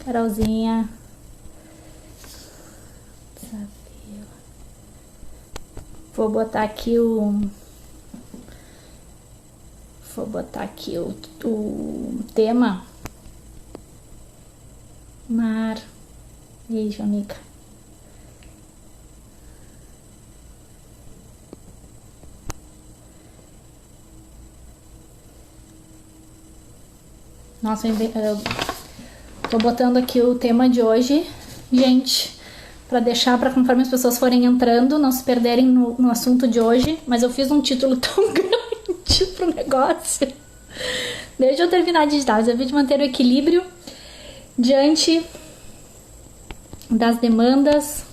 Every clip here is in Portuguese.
Carolzinha. Vou botar aqui o tema. Mar. E aí, Jonica? Nossa, eu tô botando aqui o tema de hoje, gente, pra deixar, pra conforme as pessoas forem entrando, não se perderem no assunto de hoje, mas eu fiz um título tão grande pro negócio. Deixa eu terminar de digitar. Eu de manter o equilíbrio diante das demandas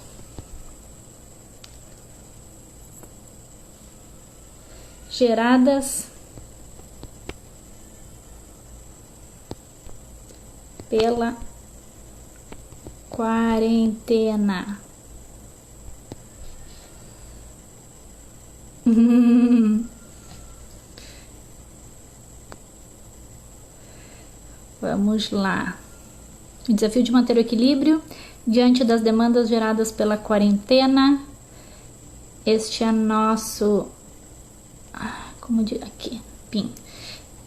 geradas pela quarentena. Vamos lá. O desafio de manter o equilíbrio diante das demandas geradas pela quarentena. Este é nosso... como diz aqui? Pim.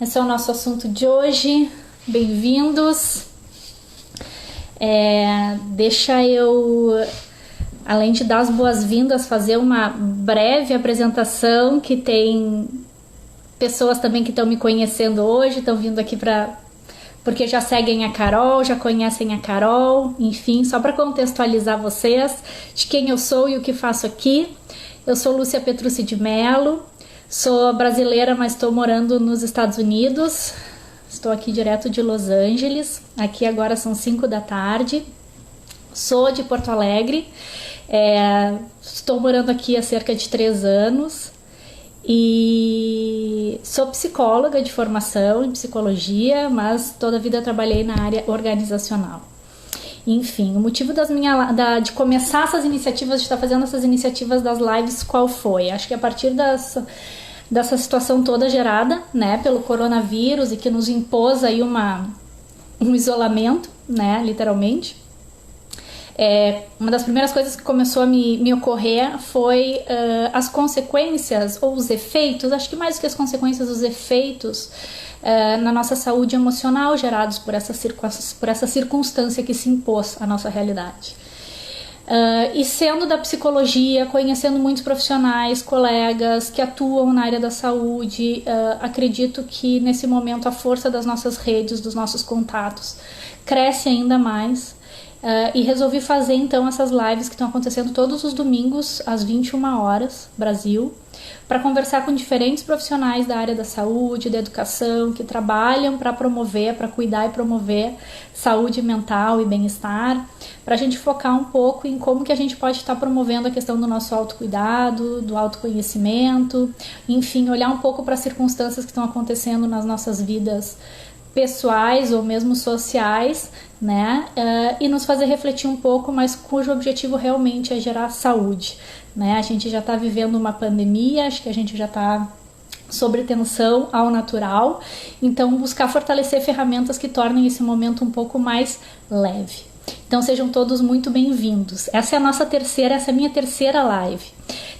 Esse é o nosso assunto de hoje. Bem-vindos. Deixa eu, além de dar as boas-vindas, fazer uma breve apresentação, que tem pessoas também que estão me conhecendo hoje, estão vindo aqui porque já seguem a Carol, já conhecem a Carol, enfim, só para contextualizar vocês de quem eu sou e o que faço aqui. Eu sou Lúcia Petrucci de Mello, sou brasileira, mas estou morando nos Estados Unidos. Estou aqui direto de Los Angeles, aqui agora são 5 da tarde, sou de Porto Alegre, estou morando aqui há cerca de 3 anos e sou psicóloga de formação, em psicologia, mas toda a vida trabalhei na área organizacional. Enfim, o motivo de começar essas iniciativas, de estar fazendo essas iniciativas das lives, qual foi? Acho que a partir dessa situação toda gerada, né, pelo coronavírus e que nos impôs aí um isolamento, né, literalmente. Uma das primeiras coisas que começou a me ocorrer foi as consequências ou os efeitos, acho que mais do que as consequências, os efeitos na nossa saúde emocional gerados por essa circunstância que se impôs à nossa realidade. E sendo da psicologia, conhecendo muitos profissionais, colegas que atuam na área da saúde, acredito que nesse momento a força das nossas redes, dos nossos contatos, cresce ainda mais. E resolvi fazer então essas lives que estão acontecendo todos os domingos às 21 horas, Brasil, para conversar com diferentes profissionais da área da saúde, da educação, que trabalham para promover, para cuidar e promover saúde mental e bem-estar, para a gente focar um pouco em como que a gente pode estar promovendo a questão do nosso autocuidado, do autoconhecimento, enfim, olhar um pouco para as circunstâncias que estão acontecendo nas nossas vidas pessoais ou mesmo sociais, né, e nos fazer refletir um pouco, mas cujo objetivo realmente é gerar saúde, né? A gente já está vivendo uma pandemia, acho que a gente já está sobre tensão ao natural, então buscar fortalecer ferramentas que tornem esse momento um pouco mais leve. Então sejam todos muito bem-vindos. Essa é a minha terceira live.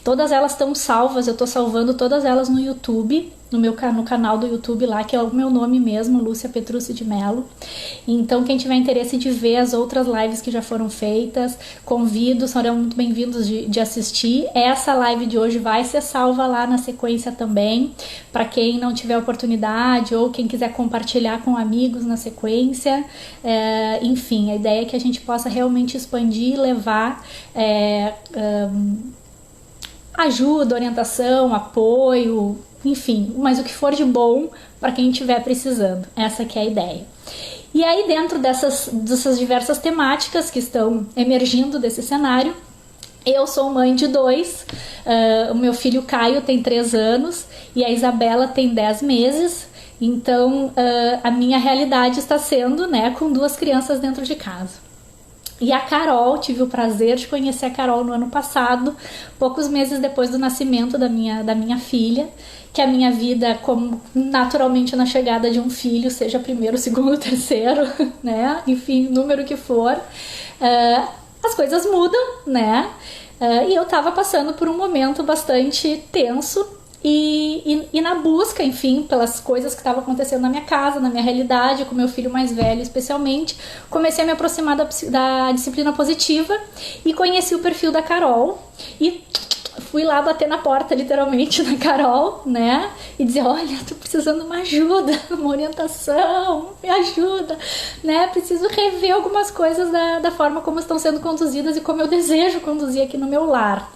Todas elas estão salvas, eu estou salvando todas elas no YouTube, no canal do YouTube lá, que é o meu nome mesmo, Lúcia Petrucci de Mello. Então quem tiver interesse de ver as outras lives que já foram feitas, convido, serão muito bem-vindos de assistir. Essa live de hoje vai ser salva lá na sequência também, para quem não tiver oportunidade ou quem quiser compartilhar com amigos na sequência. Enfim, a ideia é que a gente possa realmente expandir e levar ajuda, orientação, apoio, enfim, mas o que for de bom para quem estiver precisando. Essa que é a ideia. E aí, dentro dessas diversas temáticas que estão emergindo desse cenário, eu sou mãe de 2, o meu filho Caio tem 3 anos e a Isabela tem 10 meses, então a minha realidade está sendo, né, com 2 crianças dentro de casa. E a Carol, tive o prazer de conhecer a Carol no ano passado, poucos meses depois do nascimento da minha filha, que a minha vida, como naturalmente na chegada de um filho, seja primeiro, segundo, terceiro, né? Enfim, número que for, as coisas mudam, né? E eu tava passando por um momento bastante tenso e na busca, enfim, pelas coisas que estavam acontecendo na minha casa, na minha realidade, com meu filho mais velho especialmente, comecei a me aproximar da disciplina positiva e conheci o perfil da Carol e fui lá bater na porta, literalmente, da Carol, né? E dizer, olha, tô precisando de uma ajuda, uma orientação, me ajuda, né? Preciso rever algumas coisas da forma como estão sendo conduzidas e como eu desejo conduzir aqui no meu lar.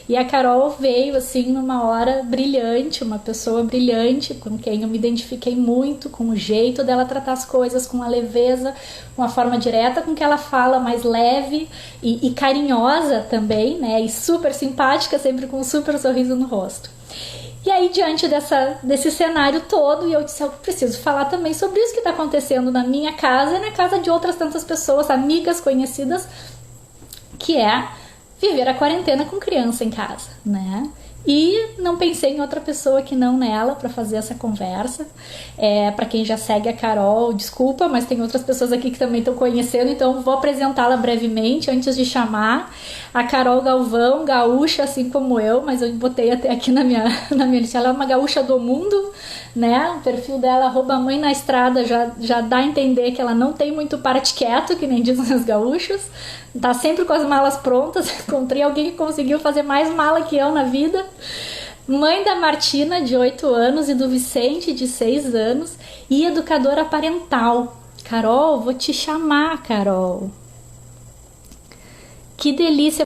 E a Carol veio, assim, numa hora brilhante, uma pessoa brilhante, com quem eu me identifiquei muito, com o jeito dela tratar as coisas, com a leveza, com a forma direta com que ela fala, mais leve e carinhosa também, né? E super simpática, sempre com um super sorriso no rosto. E aí, diante desse cenário todo, eu disse, eu preciso falar também sobre isso que está acontecendo na minha casa e na casa de outras tantas pessoas, amigas, conhecidas, que é viver a quarentena com criança em casa, né? E não pensei em outra pessoa que não nela para fazer essa conversa. Para quem já segue a Carol, desculpa, mas tem outras pessoas aqui que também estão conhecendo, então vou apresentá-la brevemente antes de chamar. A Carol Galvão, gaúcha, assim como eu, mas eu botei até aqui na minha lista. Ela é uma gaúcha do mundo, né? O perfil dela, @mãe na estrada, já dá a entender que ela não tem muito parte quieto, que nem dizem os gaúchos. Tá sempre com as malas prontas. Encontrei alguém que conseguiu fazer mais mala que eu na vida. Mãe da Martina, de 8 anos, e do Vicente, de 6 anos, e educadora parental. Carol, vou te chamar, Carol. Que delícia.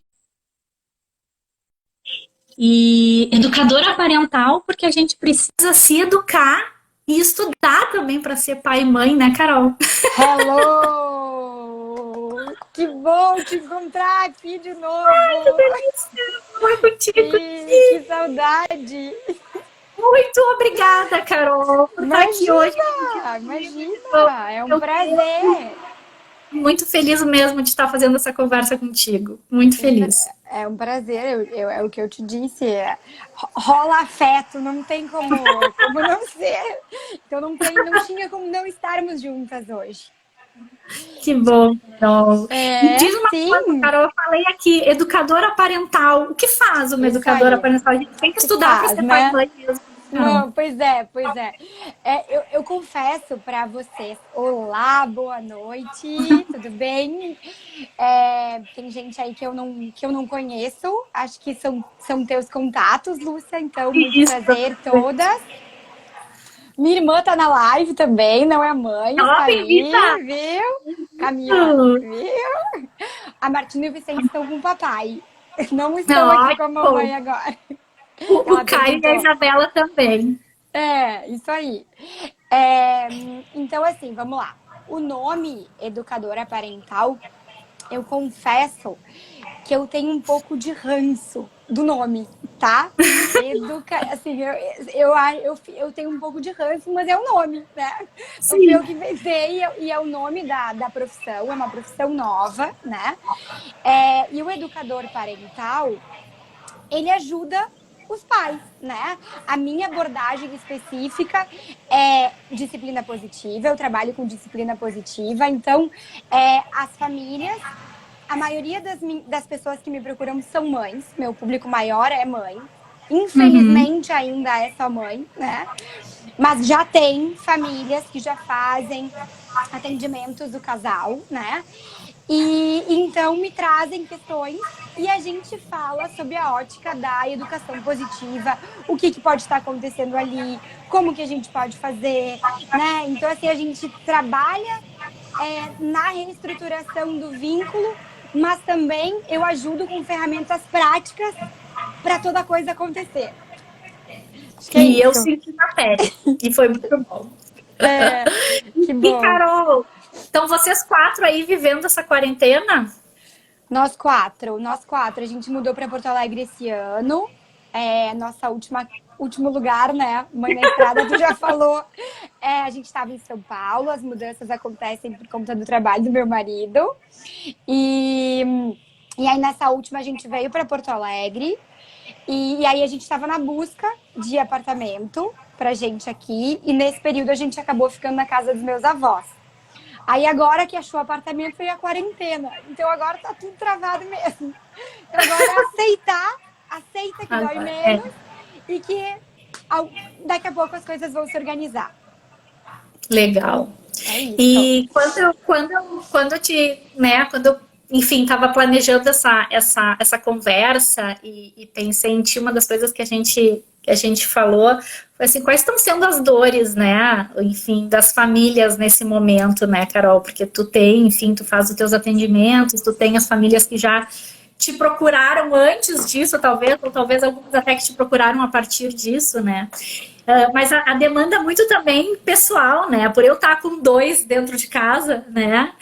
E educadora parental, porque a gente precisa se educar e estudar também para ser pai e mãe, né, Carol? Hello! Que bom te encontrar aqui de novo! Ai, que delícia! Falar contigo. Que saudade! Muito obrigada, Carol, por estar aqui hoje. Imagina! É um prazer! Muito feliz mesmo de estar fazendo essa conversa contigo. Muito feliz. É um prazer, é o que eu te disse. Rola afeto, não tem como não ser. Então não tinha como não estarmos juntas hoje. Que bom, Carol. Me diz uma Sim. coisa, Carol, eu falei aqui, educadora parental. O que faz uma Isso educadora aí. parental? A gente tem que estudar para ser pai e mãe mesmo. Não, pois é. Eu confesso para vocês. Olá, boa noite, tudo bem? Tem gente aí que eu não conheço. Acho que são teus contatos, Lúcia. Então, muito prazer, todas. Minha irmã tá na live também, não é mãe. Tá aí, viu? Camila, viu? A Martina e o Vicente estão com o papai. Não estão aqui com a mamãe agora. O Caio e a Isabela também. Isso aí. Então, assim, vamos lá. O nome educadora parental, eu confesso que eu tenho um pouco de ranço do nome, tá? Assim, eu tenho um pouco de ranço, mas é o nome, né? Fui eu que inventei e é o nome da profissão, é uma profissão nova, né? E o educador parental, ele ajuda os pais, né? A minha abordagem específica é disciplina positiva, eu trabalho com disciplina positiva, então as famílias, a maioria das pessoas que me procuram são mães, meu público maior é mãe, infelizmente ainda é só mãe, né? Mas já tem famílias que já fazem atendimentos do casal, né? E então me trazem questões e a gente fala sobre a ótica da educação positiva, o que pode estar acontecendo ali, como que a gente pode fazer, né? Então, assim, a gente trabalha na reestruturação do vínculo, mas também eu ajudo com ferramentas práticas para toda coisa acontecer. E eu senti na pele, e foi muito bom. Que bom. E, Carol, então vocês 4 aí vivendo essa quarentena? Nós quatro. A gente mudou para Porto Alegre esse ano. Nossa último lugar, né? Mãe na estrada, tu já falou. a gente estava em São Paulo, as mudanças acontecem por conta do trabalho do meu marido. E aí nessa última a gente veio para Porto Alegre. E aí a gente estava na busca de apartamento pra gente aqui. E nesse período a gente acabou ficando na casa dos meus avós. Aí agora que achou apartamento foi a quarentena. Então agora tá tudo travado mesmo. Então agora aceita que dói menos e que daqui a pouco as coisas vão se organizar. Legal. É isso. E quando eu, enfim, estava planejando essa conversa e pensei em ti, uma das coisas que a gente falou foi assim, quais estão sendo as dores, né, enfim, das famílias nesse momento, né, Carol? Porque tu tem, enfim, tu faz os teus atendimentos, tu tem as famílias que já te procuraram antes disso, talvez, ou talvez alguns até que te procuraram a partir disso, né? Mas a demanda é muito também pessoal, né? Por eu estar com 2 dentro de casa, né?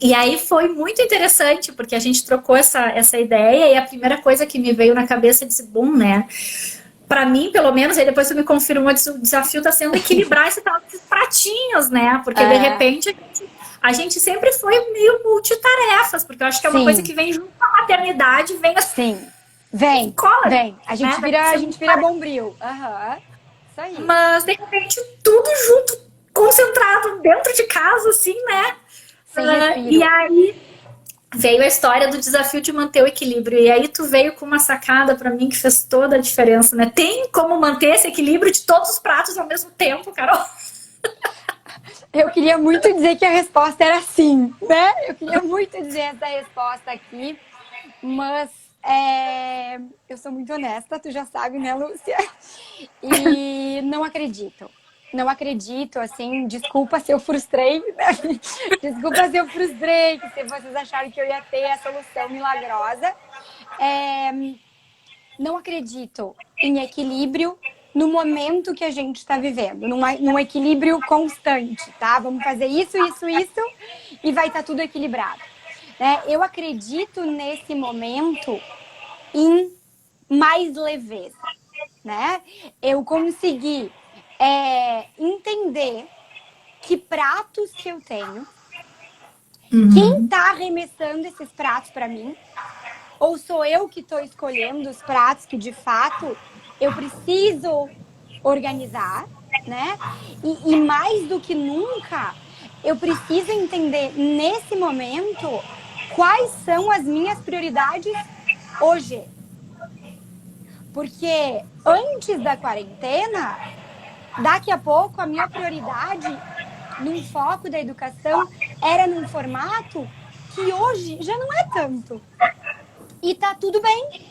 E aí foi muito interessante, porque a gente trocou essa ideia e a primeira coisa que me veio na cabeça disse, bom, né? Para mim, pelo menos, aí depois você me confirmou, o desafio está sendo equilibrar esses pratinhos, né? Porque de repente a gente sempre foi meio multitarefas, porque eu acho que é uma coisa que vem junto com a maternidade, vem assim. Sim. Vem. A gente vira bombril. Isso aí. Mas, de repente, tudo junto, concentrado dentro de casa, assim, né? E aí veio a história do desafio de manter o equilíbrio. E aí tu veio com uma sacada pra mim que fez toda a diferença, né? Tem como manter esse equilíbrio de todos os pratos ao mesmo tempo, Carol? Eu queria muito dizer que a resposta era sim, né? Eu queria muito dizer essa resposta aqui, mas eu sou muito honesta, tu já sabe, né, Lúcia? E não acredito. Não acredito, assim, desculpa se eu frustrei, né? Desculpa se eu frustrei, que se vocês acharam que eu ia ter a solução milagrosa. Não acredito em equilíbrio no momento que a gente está vivendo, num equilíbrio constante, tá? Vamos fazer isso e vai estar tudo equilibrado. Né? Eu acredito nesse momento em mais leveza, né? Eu consegui entender que pratos que eu tenho, quem está arremessando esses pratos para mim, ou sou eu que estou escolhendo os pratos que de fato eu preciso organizar, né? E mais do que nunca, eu preciso entender nesse momento quais são as minhas prioridades hoje. Porque antes da quarentena, daqui a pouco a minha prioridade num foco da educação era num formato que hoje já não é tanto. E tá tudo bem.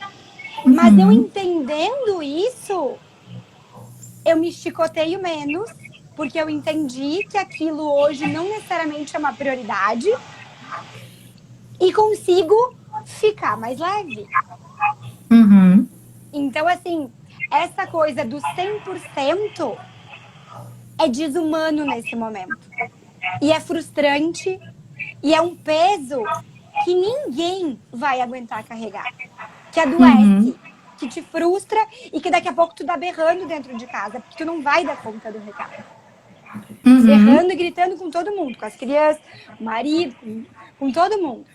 Mas eu entendendo isso, eu me chicoteio menos, porque eu entendi que aquilo hoje não necessariamente é uma prioridade e consigo ficar mais leve. Então, assim, essa coisa do 100% é desumano nesse momento. E é frustrante e é um peso que ninguém vai aguentar carregar. Que adoece, que te frustra e que daqui a pouco tu tá berrando dentro de casa, porque tu não vai dar conta do recado. Berrando e gritando com todo mundo, com as crianças, com o marido, com todo mundo.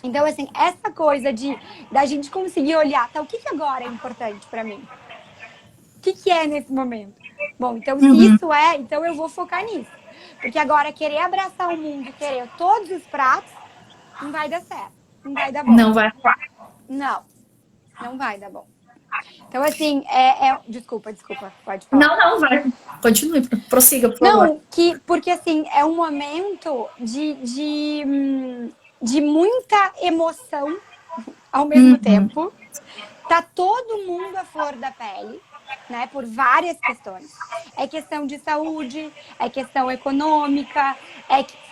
Então, assim, essa coisa da gente conseguir olhar, tá, o que agora é importante pra mim? O que é nesse momento? Bom, então se isso então eu vou focar nisso. Porque agora querer abraçar o mundo, querer todos os pratos, não vai dar certo. Não vai dar bom. Não vai. Não vai dar bom. Então, assim, Desculpa, pode falar. Não, vai. Continue, prossiga, por favor. Não, porque, assim, é um momento de muita emoção ao mesmo tempo. Tá todo mundo à flor da pele, né? Por várias questões. É questão de saúde, é questão econômica,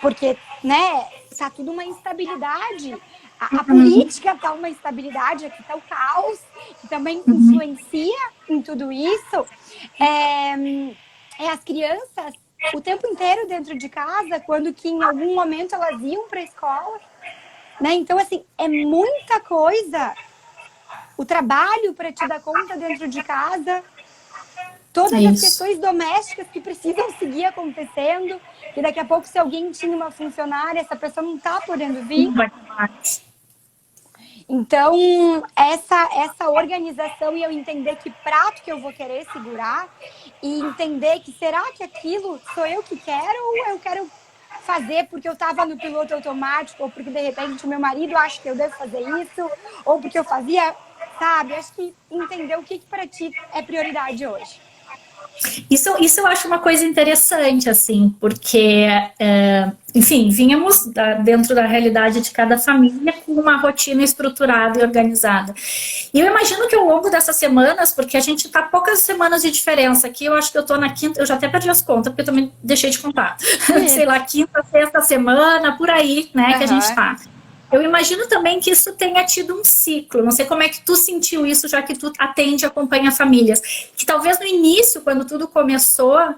porque, né? Tá tudo uma instabilidade. A política tá uma instabilidade, aqui tá o caos, que também influencia em tudo isso. As crianças o tempo inteiro dentro de casa, quando que em algum momento elas iam para a escola, né? Então, assim, é muita coisa. O trabalho para te dar conta dentro de casa. todas as Isso. questões domésticas que precisam seguir acontecendo, e daqui a pouco, se alguém tinha uma funcionária, essa pessoa não está podendo vir. Não vai mais. Então, essa organização e eu entender que prato que eu vou querer segurar e entender que será que aquilo sou eu que quero ou eu quero fazer porque eu estava no piloto automático ou porque de repente o meu marido acha que eu devo fazer isso ou porque eu fazia, sabe? Acho que entender o que para ti é prioridade hoje. Isso eu acho uma coisa interessante, assim, porque, enfim, vínhamos dentro da realidade de cada família com uma rotina estruturada e organizada. E eu imagino que ao longo dessas semanas, porque a gente tá poucas semanas de diferença aqui, eu acho que eu tô na quinta, eu já até perdi as contas, porque eu também deixei de contar. Sei lá, quinta, sexta semana, por aí, né, que a gente tá. Eu imagino também que isso tenha tido um ciclo. Não sei como é que tu sentiu isso, já que tu atende e acompanha famílias. Que talvez no início, quando tudo começou, a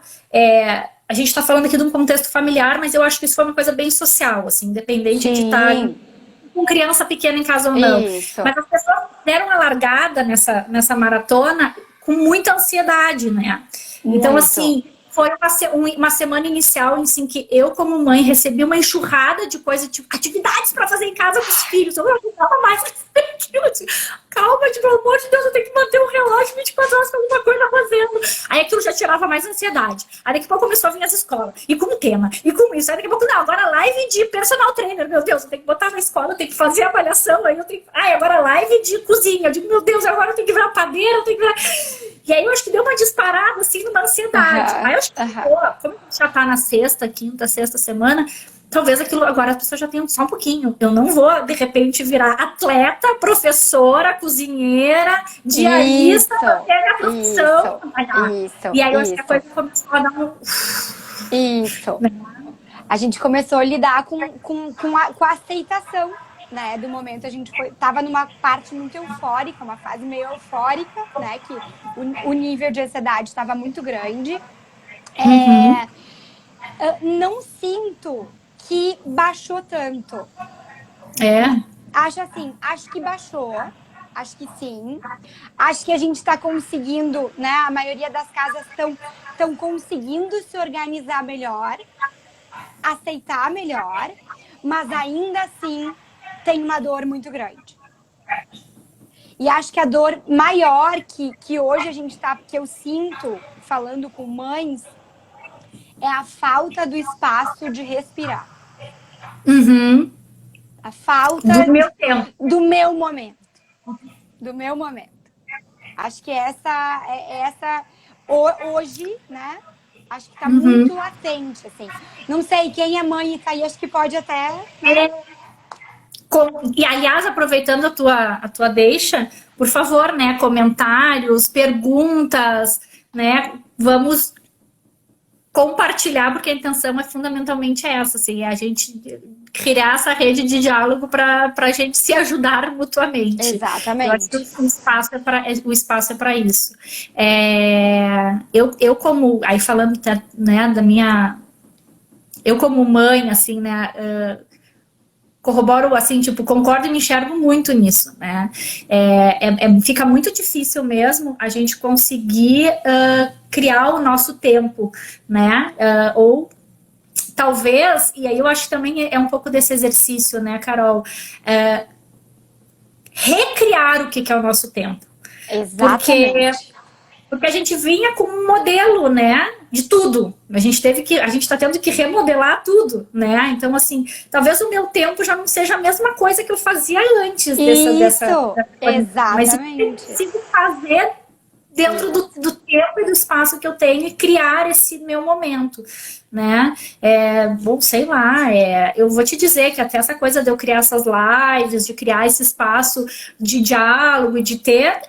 gente está falando aqui de um contexto familiar, mas eu acho que isso foi uma coisa bem social, assim, independente de estar com criança pequena em casa ou não. Isso. Mas as pessoas deram a largada nessa maratona com muita ansiedade, né? Então, assim, foi uma semana inicial em assim, que eu, como mãe, recebi uma enxurrada de coisas, tipo, atividades para fazer em casa com os filhos. Eu não estava mais aquilo. Assim, calma, pelo amor de Deus, eu tenho que manter um relógio 24 horas com alguma coisa fazendo. Aí aquilo já tirava mais ansiedade. Aí daqui a pouco começou a vir as escolas. E com o tema, e com isso. Aí daqui a pouco, não, agora live de personal trainer. Meu Deus, eu tenho que botar na escola, eu tenho que fazer a avaliação. Aí eu tenho que... agora live de cozinha. Eu digo, meu Deus, agora eu tenho que virar padeira, eu tenho que virar... E aí eu acho que deu uma disparada, assim, numa ansiedade. Aí eu acho que, como a gente já tá na quinta, sexta semana, talvez aquilo agora a pessoa já tenha só um pouquinho. Eu não vou, de repente, virar atleta, professora, cozinheira, diarista, ter a profissão. E aí eu acho que a coisa começou a dar um... Isso. A gente começou a lidar com a aceitação, né, do momento. A gente tava numa parte muito eufórica, uma fase meio eufórica, né, que o nível de ansiedade estava muito grande. Não sinto que baixou tanto. Acho que baixou. Acho que sim. Acho que a gente está conseguindo, né, a maioria das casas estão conseguindo se organizar melhor, aceitar melhor, mas ainda assim tem uma dor muito grande. E acho que a dor maior que hoje a gente tá, que eu sinto falando com mães, é a falta do espaço de respirar. A falta do meu tempo. Do meu momento. Do meu momento. Acho que essa hoje, né? Acho que tá muito latente, assim. Não sei, quem é mãe e tá aí, acho que pode até... Né? E, aliás, aproveitando a tua deixa, por favor, né, comentários, perguntas, né, vamos compartilhar, porque a intenção é fundamentalmente essa, assim, a gente criar essa rede de diálogo para a gente se ajudar mutuamente. Exatamente. Eu acho que o espaço é para isso. Eu como, aí falando, né, da minha... Eu como mãe, assim, né... corroboro, assim, tipo, concordo e me enxergo muito nisso, né? Fica muito difícil mesmo a gente conseguir criar o nosso tempo, né? Ou talvez, e aí eu acho que também é um pouco desse exercício, né, Carol? Recriar o que é o nosso tempo. Exatamente. Porque a gente vinha com um modelo, né, de tudo. A gente está tendo que remodelar tudo, né? Então, assim, talvez o meu tempo já não seja a mesma coisa que eu fazia antes dessa exatamente. Mas eu consigo fazer dentro do tempo e do espaço que eu tenho e criar esse meu momento, né? Bom, sei lá, eu vou te dizer que até essa coisa de eu criar essas lives, de criar esse espaço de diálogo e de ter,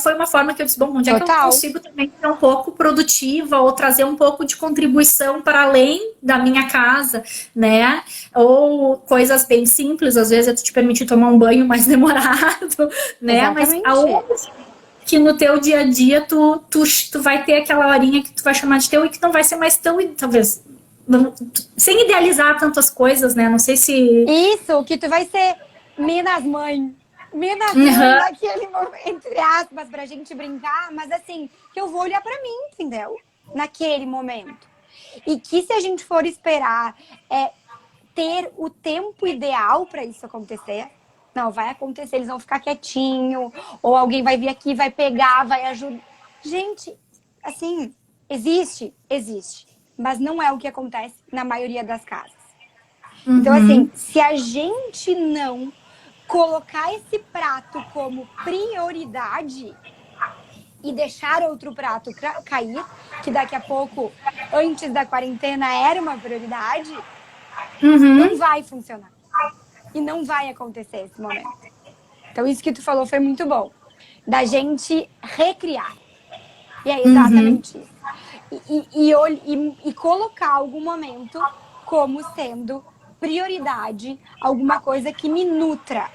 foi uma forma que eu disse, bom, onde é que eu consigo também ser um pouco produtiva ou trazer um pouco de contribuição para além da minha casa, né? Ou coisas bem simples, às vezes é te permitir tomar um banho mais demorado, né? Exatamente. Mas aonde que no teu dia a dia tu vai ter aquela horinha que tu vai chamar de teu e que não vai ser mais tão, talvez, sem idealizar tantas coisas, né? Não sei se... Isso, que tu vai ser Minas mãe. Uhum. naquele momento, entre aspas, pra gente brincar, mas assim, que eu vou olhar pra mim, entendeu? Naquele momento. E que se a gente for esperar ter o tempo ideal para isso acontecer, não, vai acontecer, eles vão ficar quietinho, ou alguém vai vir aqui, vai pegar, vai ajudar. Gente, assim, existe, mas não é o que acontece na maioria das casas. Então, assim, Uhum. se a gente não colocar esse prato como prioridade e deixar outro prato cair, que daqui a pouco, antes da quarentena, era uma prioridade, não Uhum. vai funcionar. E não vai acontecer esse momento. Então, isso que tu falou foi muito bom. Da gente recriar. E é Uhum. exatamente isso. E colocar algum momento como sendo prioridade, alguma coisa que me nutra.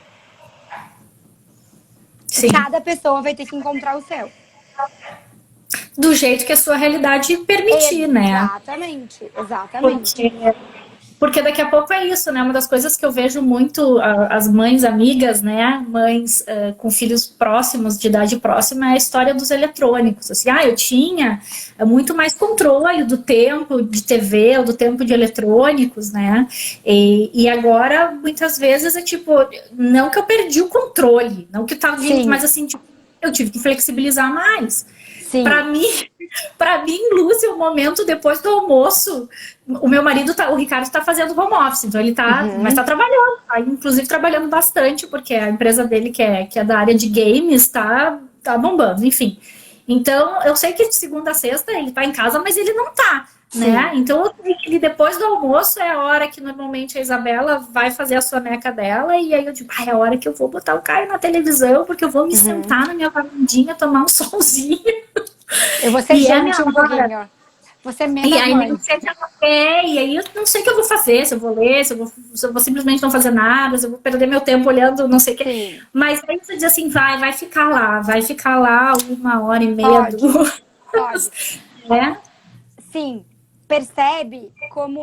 E Sim. cada pessoa vai ter que encontrar o seu. Do jeito que a sua realidade permitir, né? Exatamente, exatamente. Porque Porque daqui a pouco é isso, né? Uma das coisas que eu vejo muito as mães amigas, né? Mães com filhos próximos, de idade próxima, é a história dos eletrônicos. Assim, eu tinha muito mais controle do tempo de TV ou do tempo de eletrônicos, né? E agora, muitas vezes, é tipo, não que eu perdi o controle, não que tá vindo, Sim, mas assim, tipo, eu tive que flexibilizar mais. Para sim. mim, para mim, Lúcia, o momento depois do almoço, o meu marido, o Ricardo, está fazendo home office, então ele tá, mas Uhum. está trabalhando, tá, inclusive trabalhando bastante, porque a empresa dele, que é da área de games, tá bombando, enfim. Então, eu sei que de segunda a sexta ele tá em casa, mas ele não tá, né? Sim. Então, ele depois do almoço é a hora que normalmente a Isabela vai fazer a soneca dela, e aí eu digo, é a hora que eu vou botar o Caio na televisão, porque eu vou me Uhum. sentar na minha varandinha, tomar um solzinho. Eu vou ser E é minha gente um hora. pouquinho. Vou ser E menos aí mãe. negocia e aí eu não sei o que eu vou fazer, se eu vou ler, se eu vou simplesmente não fazer nada, se eu vou perder meu tempo olhando não sei o que. Sim. Mas aí você diz assim, vai ficar lá 1 hora e meia, Pode. 2, Pode. né? Sim, percebe como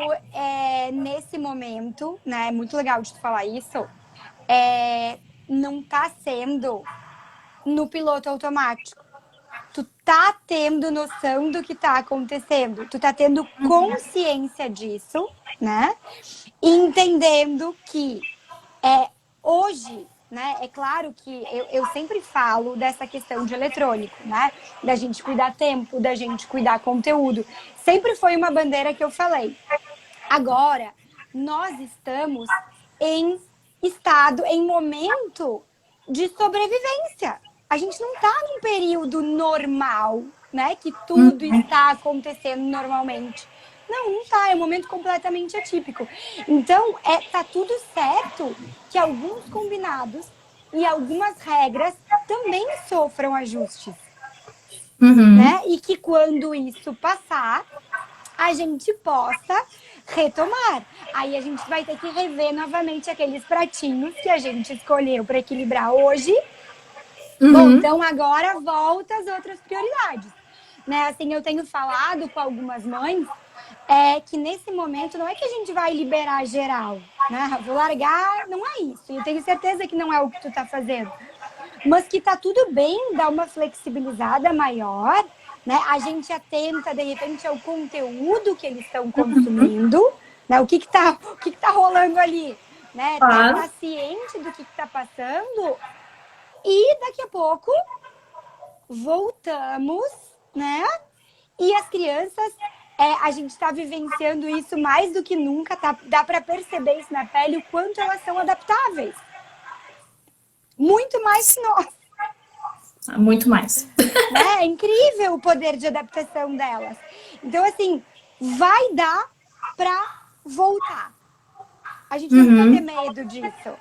nesse momento, né? É muito legal de tu falar isso. Não tá sendo no piloto automático. Tu tá tendo noção do que tá acontecendo. Tu tá tendo consciência disso, né? E entendendo que hoje, né? É claro que eu sempre falo dessa questão de eletrônico, né? Da gente cuidar tempo, da gente cuidar conteúdo. Sempre foi uma bandeira que eu falei. Agora, nós estamos em estado, em momento de sobrevivência. A gente não está num período normal, né? Que tudo está acontecendo normalmente. Não, não tá. É um momento completamente atípico. Então, tá tudo certo que alguns combinados e algumas regras também sofram ajustes, Uhum, né? E que quando isso passar, a gente possa retomar. Aí a gente vai ter que rever novamente aqueles pratinhos que a gente escolheu para equilibrar hoje. Bom, uhum, então agora volta às outras prioridades. Né? Assim, eu tenho falado com algumas mães que nesse momento não é que a gente vai liberar geral, né? Vou largar, não é isso. E eu tenho certeza que não é o que tu tá fazendo. Mas que tá tudo bem dar uma flexibilizada maior, né? A gente atenta, de repente, ao conteúdo que eles estão consumindo, né? O que tá rolando ali, né? Tá claro. ciente do que tá passando e daqui a pouco voltamos, né? E as crianças, a gente está vivenciando isso mais do que nunca, tá? Dá para perceber isso na pele, o quanto elas são adaptáveis. Muito mais que nós. Muito mais. Né? É incrível o poder de adaptação delas. Então, assim, vai dar para voltar. A gente não precisa ter Uhum. medo disso.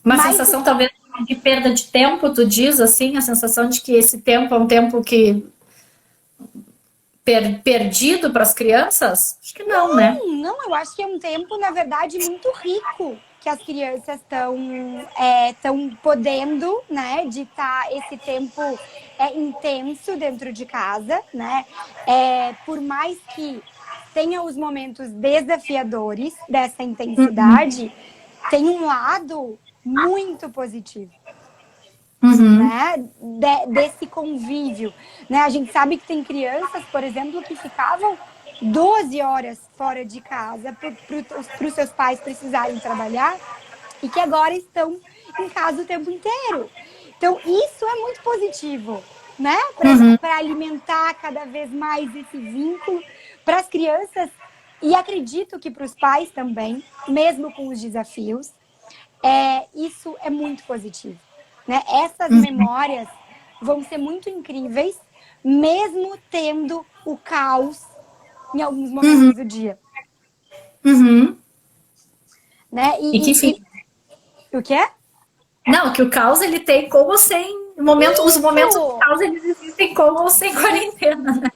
Uma Mais do sensação talvez de perda de tempo, tu diz assim, a sensação de que esse tempo é um tempo que perdido para as crianças? Acho que não, né? Não, eu acho que é um tempo, na verdade, muito rico que as crianças estão podendo, né, de estar esse tempo intenso dentro de casa, né? Por mais que tenha os momentos desafiadores dessa intensidade, tem um lado muito positivo. Uhum. Né? Desse convívio. Né? A gente sabe que tem crianças, por exemplo, que ficavam 12 horas fora de casa para os seus pais precisarem trabalhar e que agora estão em casa o tempo inteiro. Então, isso é muito positivo, né? Para alimentar cada vez mais esse vínculo para as crianças e acredito que para os pais também, mesmo com os desafios, isso é muito positivo. Né? Essas memórias vão ser muito incríveis, mesmo tendo o caos em alguns momentos do dia. Uhum. Né? E que enfim. O que é? Não, que o caos ele tem com ou sem os momentos do caos eles existem com ou sem quarentena, né?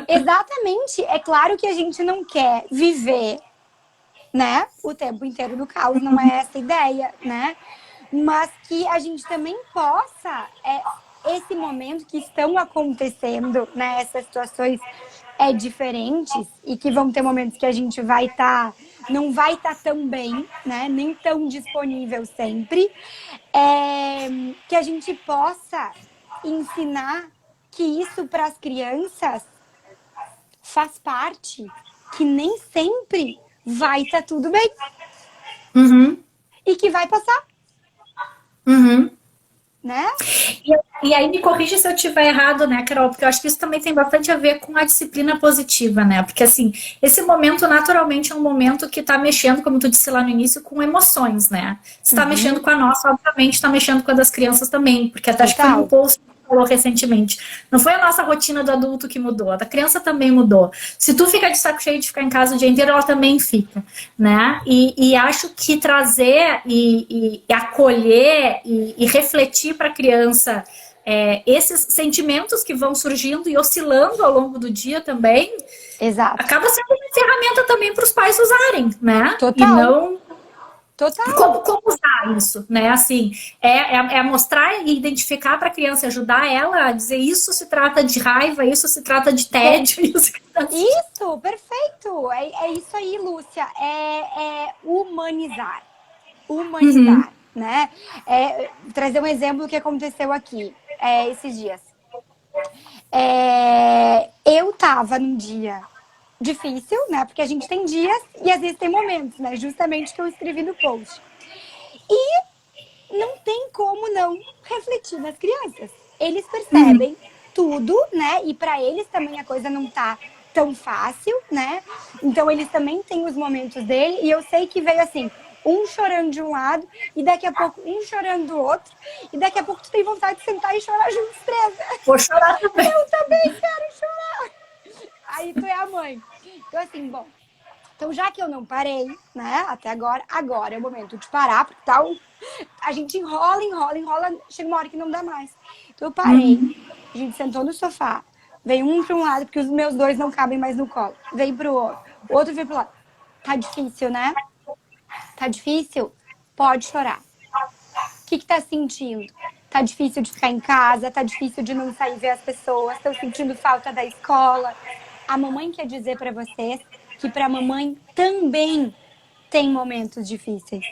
Exatamente. É claro que a gente não quer viver, né, o tempo inteiro do caos, não é essa a ideia, né? Mas que a gente também possa, esse momento que estão acontecendo, né, essas situações diferentes e que vão ter momentos que a gente não vai estar tão bem, né, nem tão disponível sempre, que a gente possa ensinar que isso para as crianças faz parte, que nem sempre vai estar tudo bem. E que vai passar. Né? E aí me corrija se eu estiver errado, né, Carol? Porque eu acho que isso também tem bastante a ver com a disciplina positiva, né? Porque, assim, esse momento naturalmente é um momento que está mexendo, como tu disse lá no início, com emoções, né? Se está mexendo com a nossa, obviamente está mexendo com a das crianças também, porque até acho que foi um post que falou recentemente. Não foi a nossa rotina do adulto que mudou, a da criança também mudou. Se tu fica de saco cheio de ficar em casa o dia inteiro, ela também fica, né? E acho que trazer e acolher e refletir para a criança esses sentimentos que vão surgindo e oscilando ao longo do dia também, exato, acaba sendo uma ferramenta também para os pais usarem, né? Total. E não... Total. Como usar isso, né? Assim, mostrar e identificar para a criança, ajudar ela a dizer isso se trata de raiva, isso se trata de tédio. Isso, perfeito. É isso aí, Lúcia. Humanizar. Humanizar, né? Trazer um exemplo do que aconteceu aqui esses dias. Eu tava num dia difícil, né? Porque a gente tem dias e às vezes tem momentos, né? Justamente que eu escrevi no post. E não tem como não refletir nas crianças. Eles percebem tudo, né? E para eles também a coisa não tá tão fácil, né? Então eles também têm os momentos dele e eu sei que veio assim, um chorando de um lado e daqui a pouco um chorando do outro e daqui a pouco tu tem vontade de sentar e chorar junto os três. Vou chorar também. Eu também quero chorar. Aí tu é a mãe. Então assim, bom, então já que eu não parei, né, até agora é o momento de parar, porque tal, a gente enrola, chega uma hora que não dá mais. Então eu parei, a gente sentou no sofá, veio um para um lado, porque os meus dois não cabem mais no colo, veio pro outro, o outro veio pro lado. Tá difícil, né? Tá difícil? Pode chorar. O que tá sentindo? Tá difícil de ficar em casa, tá difícil de não sair ver as pessoas, estão sentindo falta da escola. A mamãe quer dizer para vocês que para a mamãe também tem momentos difíceis.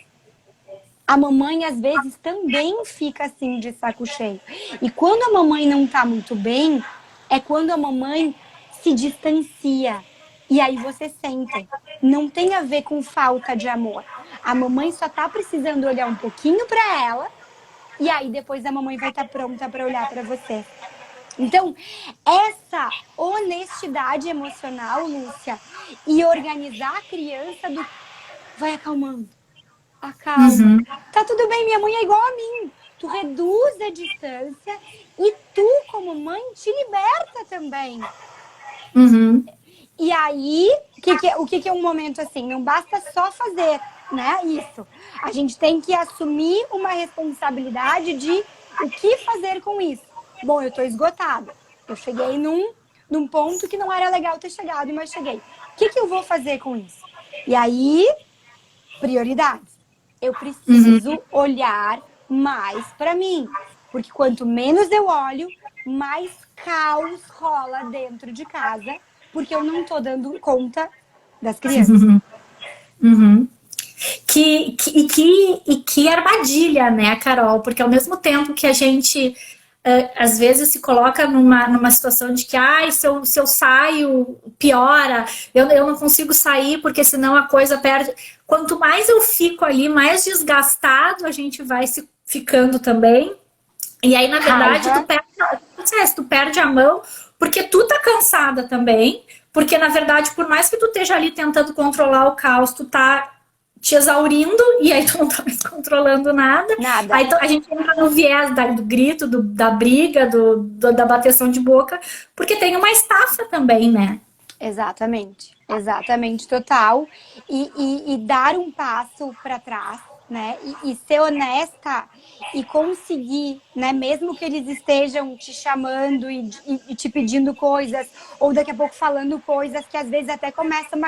A mamãe, às vezes, também fica assim de saco cheio. E quando a mamãe não tá muito bem, é quando a mamãe se distancia. E aí você sente. Não tem a ver com falta de amor. A mamãe só tá precisando olhar um pouquinho para ela. E aí depois a mamãe vai estar pronta para olhar para você. Então, essa honestidade emocional, Lúcia, e organizar a criança vai acalmando. Acalma. Tá tudo bem, minha mãe é igual a mim. Tu reduz a distância e tu, como mãe, te liberta também. E aí, o que é um momento assim? Não basta só fazer, né? Isso. A gente tem que assumir uma responsabilidade de o que fazer com isso. Bom, eu tô esgotada. Eu cheguei num ponto que não era legal ter chegado, mas cheguei. O que eu vou fazer com isso? E aí, prioridades. Eu preciso olhar mais para mim. Porque quanto menos eu olho, mais caos rola dentro de casa, porque eu não tô dando conta das crianças. Que armadilha, né, Carol? Porque ao mesmo tempo que a gente às vezes se coloca numa situação de que se eu saio, piora, eu não consigo sair porque senão a coisa perde. Quanto mais eu fico ali, mais desgastado a gente vai se ficando também. E aí, na verdade, tu perde a mão porque tu tá cansada também. Porque, na verdade, por mais que tu esteja ali tentando controlar o caos, tu tá te exaurindo e aí tu não tá mais controlando nada. Nada. Aí a gente entra no viés do grito, da briga, da bateção de boca, porque tem uma estafa também, né? Exatamente, exatamente, total. E dar um passo para trás, né? E ser honesta e conseguir, né? Mesmo que eles estejam te chamando e te pedindo coisas, ou daqui a pouco falando coisas que às vezes até começam,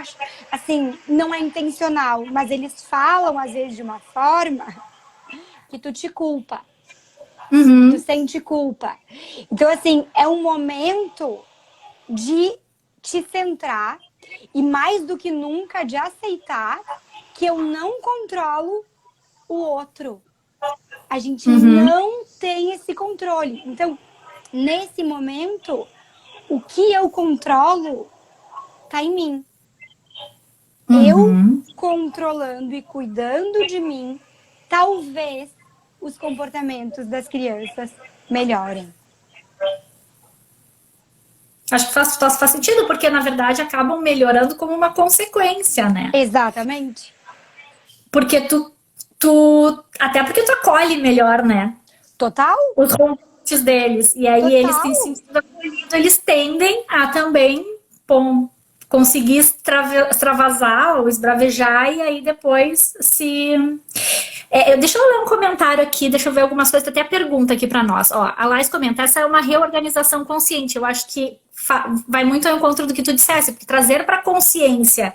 assim, não é intencional, mas eles falam às vezes de uma forma que tu te culpa. Uhum. Tu sente culpa. Então, assim, é um momento de te centrar e mais do que nunca de aceitar que eu não controlo o outro. A gente não tem esse controle. Então, nesse momento, o que eu controlo tá em mim. Eu controlando e cuidando de mim, talvez os comportamentos das crianças melhorem. Acho que faz sentido, porque na verdade acabam melhorando como uma consequência, né? Exatamente. Porque até porque tu acolhe melhor, né? Total? Os convites deles. E aí Total. eles têm sentido acolhido, eles tendem a também conseguir extravasar ou esbravejar e aí depois se... deixa eu ler um comentário aqui, deixa eu ver algumas coisas, tem até pergunta aqui para nós. Ó, a Lais comenta, essa é uma reorganização consciente. Eu acho que vai muito ao encontro do que tu disseste, porque trazer para consciência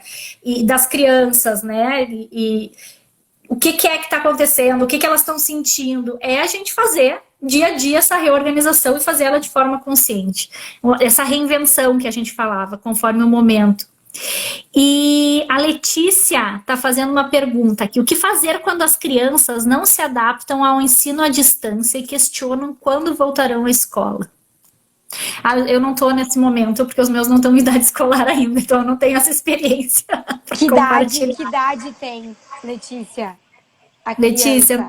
das crianças, né, e o que é que está acontecendo, o que elas estão sentindo, é a gente fazer dia a dia essa reorganização e fazer ela de forma consciente. Essa reinvenção que a gente falava, conforme o momento. E a Letícia está fazendo uma pergunta aqui. O que fazer quando as crianças não se adaptam ao ensino à distância e questionam quando voltarão à escola? Eu não estou nesse momento, porque os meus não estão em idade escolar ainda, então eu não tenho essa experiência. Que idade tem, Letícia? Letícia,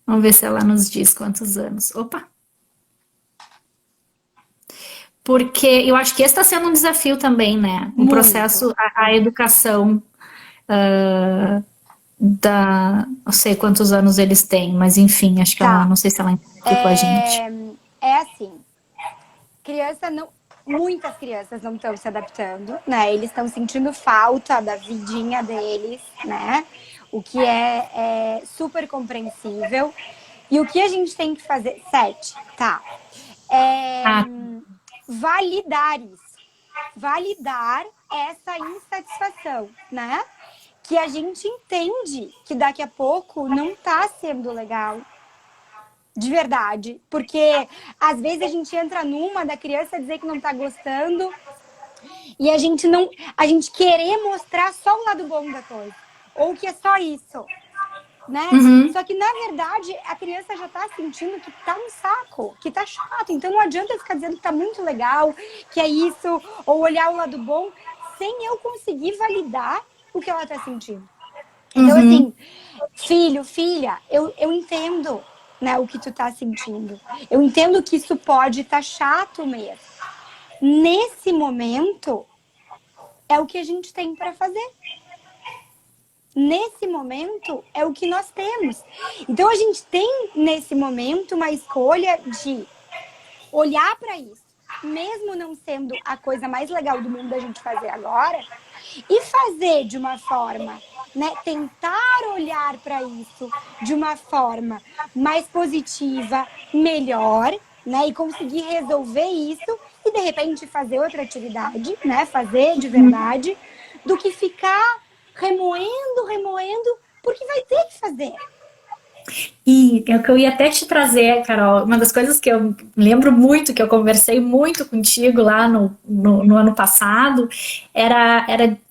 vamos ver se ela nos diz quantos anos. Opa! Porque eu acho que esse está sendo um desafio também, né? Um processo, a educação não sei quantos anos eles têm, mas enfim, acho que ela, não sei se ela entendeu com a gente. É assim, muitas crianças não estão se adaptando, né? Eles estão sentindo falta da vidinha deles, né? O que é super compreensível. E o que a gente tem que fazer? 7, tá? Validar isso. Validar essa insatisfação, né? Que a gente entende que daqui a pouco não tá sendo legal. De verdade. Porque às vezes a gente entra numa da criança dizer que não tá gostando e a gente querer mostrar só o lado bom da coisa. Ou que é só isso. Né? Só que, na verdade, a criança já tá sentindo que tá um saco, que tá chato. Então não adianta ficar dizendo que tá muito legal, que é isso, ou olhar o lado bom, sem eu conseguir validar o que ela tá sentindo. Então, assim, filho, filha, eu entendo, né, o que tu tá sentindo. Eu entendo que isso pode estar chato mesmo. Nesse momento, é o que a gente tem para fazer. Nesse momento, é o que nós temos. Então, a gente tem, nesse momento, uma escolha de olhar para isso, mesmo não sendo a coisa mais legal do mundo a gente fazer agora, e fazer de uma forma, né, tentar olhar para isso de uma forma mais positiva, melhor, né, e conseguir resolver isso e, de repente, fazer outra atividade, né, fazer de verdade, do que ficar remoendo, porque vai ter que fazer. E é o que eu ia até te trazer, Carol, uma das coisas que eu lembro muito, que eu conversei muito contigo lá no ano passado,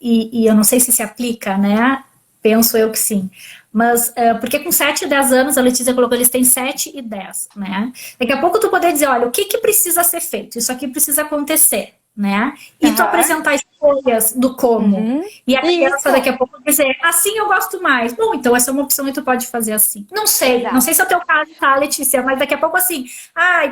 e eu não sei se aplica, né? Penso eu que sim. Mas, porque com 7 e 10 anos, a Letícia colocou, eles têm 7 e 10, né? Daqui a pouco tu poder dizer, olha, o que que precisa ser feito? Isso aqui precisa acontecer, né? E tu Aham. apresentar escolhas do como. Uhum. E a criança daqui Isso. a pouco dizer, assim eu gosto mais. Bom, então essa é uma opção e tu pode fazer assim. Não sei Exato. se é o teu caso, tá, Letícia, mas daqui a pouco assim,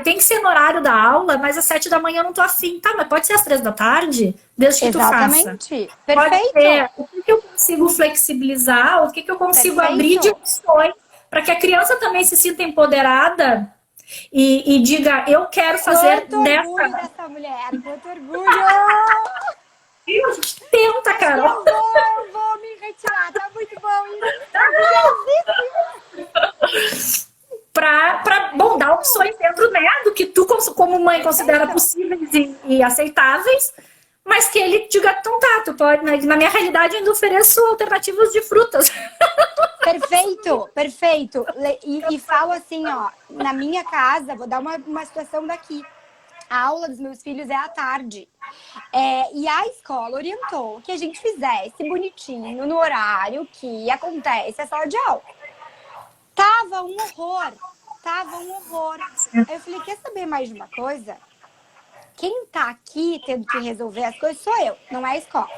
tem que ser no horário da aula, mas às 7 da manhã eu não tô afim. Tá, mas pode ser às 3 da tarde, desde que tu faça. Exatamente. Pode Perfeito. ser. O que que eu consigo flexibilizar, o que que eu consigo abrir de Perfeito. opções para que a criança também se sinta empoderada e diga, eu quero fazer Quanto orgulho dessa. dessa mulher. Quanto orgulho. E a gente tenta, Acho que Carol. eu vou me retirar. Tá muito bom isso. Orgulhosíssima. Bom, dar opções dentro, né, do que tu, como mãe, considera Perfeito. possíveis e aceitáveis, mas que ele diga, então tá, tu pode, né, na minha realidade eu ainda ofereço alternativas de frutas. Perfeito, perfeito. E falo assim, ó, na minha casa, vou dar uma situação daqui. A aula dos meus filhos é à tarde. E a escola orientou que a gente fizesse bonitinho no horário que acontece a sala de aula. Tava um horror, tava um horror. Aí eu falei, quer saber mais de uma coisa? Quem tá aqui tendo que resolver as coisas sou eu, não é a escola.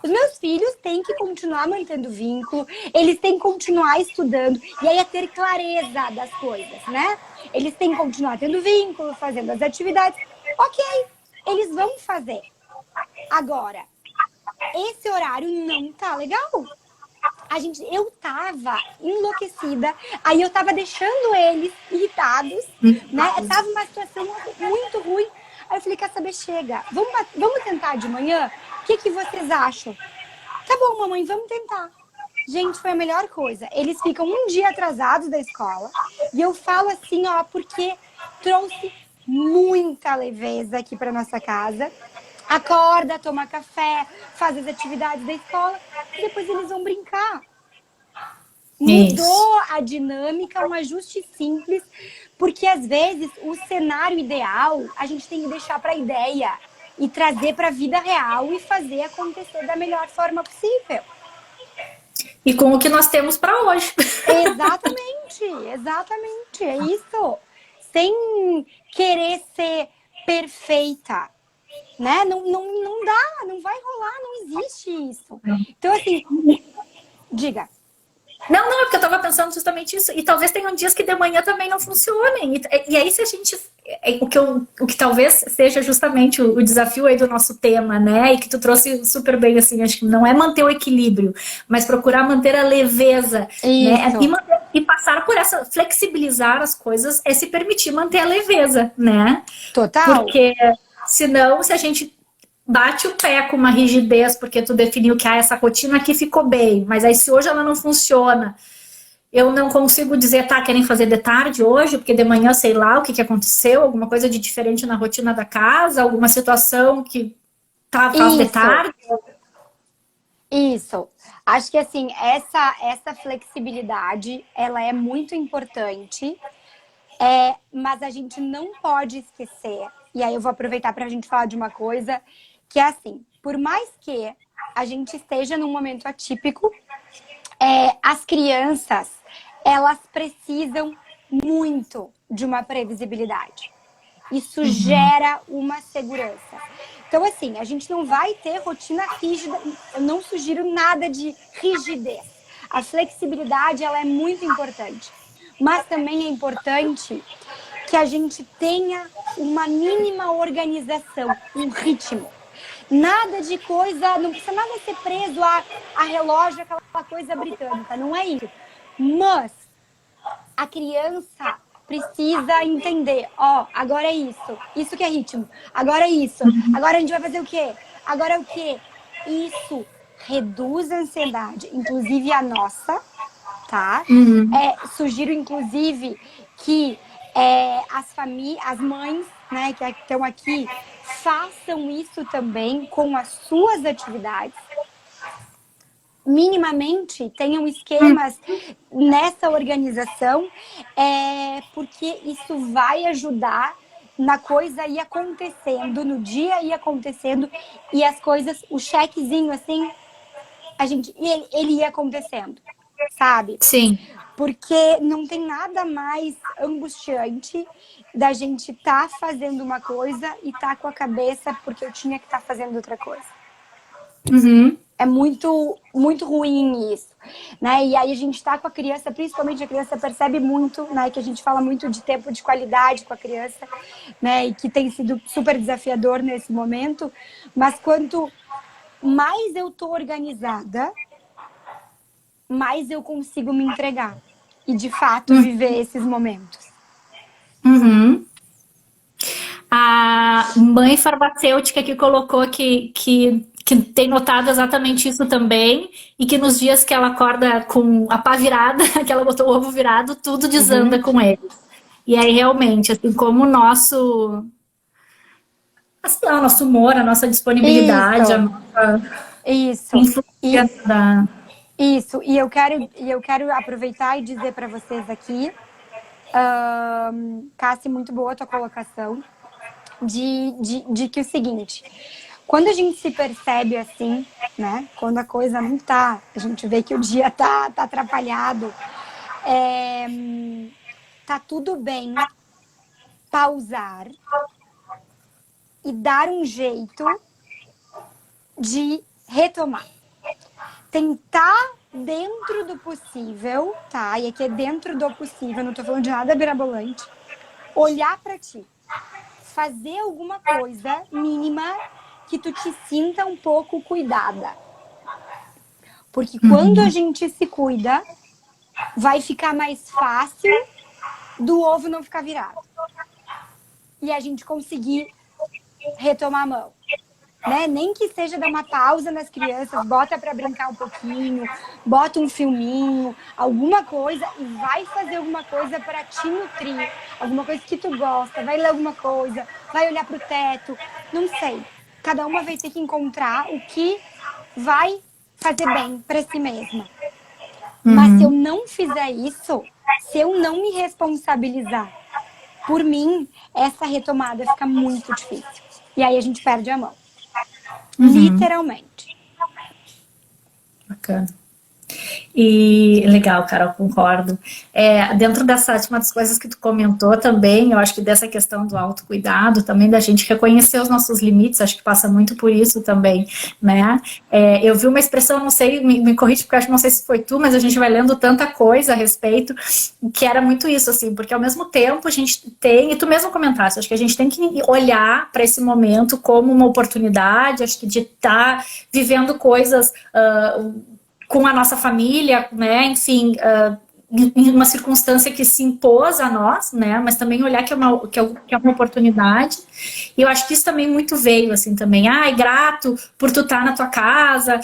Os meus filhos têm que continuar mantendo vínculo, eles têm que continuar estudando, e aí é ter clareza das coisas, né? Eles têm que continuar tendo vínculo, fazendo as atividades. Ok, eles vão fazer. Agora, esse horário não tá legal. Eu tava enlouquecida, aí eu tava deixando eles irritados, né? Tava uma situação muito ruim. Aí eu falei, quer saber, chega, vamos tentar de manhã? O que vocês acham? Tá bom, mamãe, vamos tentar. Gente, foi a melhor coisa. Eles ficam um dia atrasados da escola. E eu falo assim, ó, porque trouxe muita leveza aqui para nossa casa. Acorda, toma café, faz as atividades da escola e depois eles vão brincar. Isso. Mudou a dinâmica, um ajuste simples, porque às vezes o cenário ideal a gente tem que deixar para a ideia e trazer para a vida real e fazer acontecer da melhor forma possível. E com o que nós temos para hoje. Exatamente, exatamente, é isso. Sem querer ser perfeita, né? Não dá, não vai rolar, não existe isso. Então, assim, diga. Não, é porque eu estava pensando justamente isso. E talvez tenham dias que de manhã também não funcionem. E aí, se a gente. O que talvez seja justamente o desafio aí do nosso tema, né? E que tu trouxe super bem, assim, acho que não é manter o equilíbrio, mas procurar manter a leveza, né? Isso, E passar por essa, flexibilizar as coisas é se permitir manter a leveza, né? total. Porque senão, se a gente bate o pé com uma rigidez, porque tu definiu que essa rotina aqui ficou bem, mas aí se hoje ela não funciona, eu não consigo dizer, tá, querem fazer de tarde hoje, porque de manhã sei lá o que aconteceu, alguma coisa de diferente na rotina da casa, alguma situação que faz de Isso, tarde. isso. Acho que assim, essa flexibilidade, ela é muito importante, mas a gente não pode esquecer, e aí eu vou aproveitar para a gente falar de uma coisa, que é assim, por mais que a gente esteja num momento atípico, as crianças, elas precisam muito de uma previsibilidade. Isso gera uma segurança. Então, assim, a gente não vai ter rotina rígida. Eu não sugiro nada de rigidez. A flexibilidade, ela é muito importante. Mas também é importante que a gente tenha uma mínima organização, um ritmo. Nada de coisa, não precisa nada ser preso a relógio, aquela coisa britânica, não é isso. Mas a criança precisa entender, agora é isso que é ritmo, agora é isso, agora a gente vai fazer o quê? Agora é o quê? Isso reduz a ansiedade, inclusive a nossa, tá? Sugiro, inclusive, que as mães, né, que estão aqui, façam isso também com as suas atividades. minimamente tenham esquemas nessa organização, porque isso vai ajudar na coisa ir acontecendo, no dia ir acontecendo, e as coisas, o chequezinho assim, ele ia acontecendo, sabe? Sim. Porque não tem nada mais angustiante da gente tá fazendo uma coisa e tá com a cabeça porque eu tinha que estar fazendo outra coisa. Uhum. É muito, muito ruim isso, né? E aí a gente tá com a criança, principalmente a criança percebe muito, né? Que a gente fala muito de tempo de qualidade com a criança, né? E que tem sido super desafiador nesse momento. Mas quanto mais eu tô organizada, mais eu consigo me entregar e de fato viver esses momentos. Uhum. A mãe farmacêutica que colocou que tem notado exatamente isso também, e que nos dias que ela acorda com a pá virada, que ela botou o ovo virado, tudo desanda com ele. E aí, realmente, assim, como o nosso humor, a nossa disponibilidade, a Isso, nossa isso. influência E da... isso, e eu quero aproveitar e dizer para vocês aqui, Cassi, muito boa a tua colocação, de que o seguinte, quando a gente se percebe assim, né, quando a coisa não tá, a gente vê que o dia tá atrapalhado, tá tudo bem pausar e dar um jeito de retomar. Tentar dentro do possível, tá? E aqui é dentro do possível, não tô falando de nada mirabolante. Olhar para ti. Fazer alguma coisa mínima que tu te sinta um pouco cuidada. Porque quando a gente se cuida, vai ficar mais fácil do ovo não ficar virado. E a gente conseguir retomar a mão. Né? Nem que seja dar uma pausa nas crianças, bota para brincar um pouquinho, bota um filminho, alguma coisa, e vai fazer alguma coisa para te nutrir, alguma coisa que tu gosta, vai ler alguma coisa, vai olhar pro teto, não sei. Cada uma vai ter que encontrar o que vai fazer bem para si mesma. Mas se eu não fizer isso, se eu não me responsabilizar por mim, essa retomada fica muito difícil. E aí a gente perde a mão. Literalmente. Bacana. E legal, Carol, concordo. Dentro uma das coisas que tu comentou também, eu acho que dessa questão do autocuidado, também da gente reconhecer os nossos limites, acho que passa muito por isso também, né? Eu vi uma expressão, não sei, me corrige, porque eu acho que não sei se foi tu, mas a gente vai lendo tanta coisa a respeito, que era muito isso, assim, porque ao mesmo tempo a gente tem, e tu mesmo comentaste, acho que a gente tem que olhar para esse momento como uma oportunidade, acho que de estar vivendo coisas com a nossa família, né, enfim, em uma circunstância que se impôs a nós, né, mas também olhar que é uma oportunidade. E eu acho que isso também muito veio, assim, também, grato por tu estar na tua casa,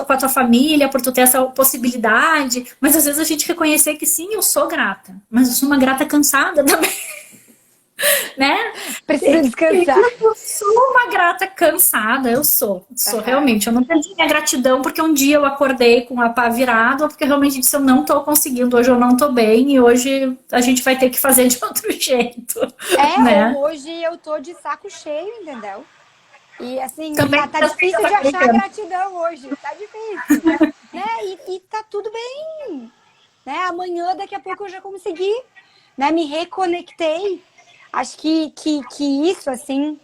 com a tua família, por tu ter essa possibilidade, mas às vezes a gente reconhecer que sim, eu sou grata, mas eu sou uma grata cansada também. Né? Precisa descansar. Eu sou uma grata cansada, eu sou realmente. Eu não perdi minha gratidão porque um dia eu acordei com a pá virada, ou porque realmente disse, eu não tô conseguindo, hoje eu não tô bem e hoje a gente vai ter que fazer de outro jeito. Né? Ou hoje eu tô de saco cheio, entendeu? E assim, Também tá difícil de achar gratidão hoje, tá difícil. Né? E tá tudo bem. Né? Amanhã, daqui a pouco eu já consegui, né? Me reconectei. Acho que isso, assim,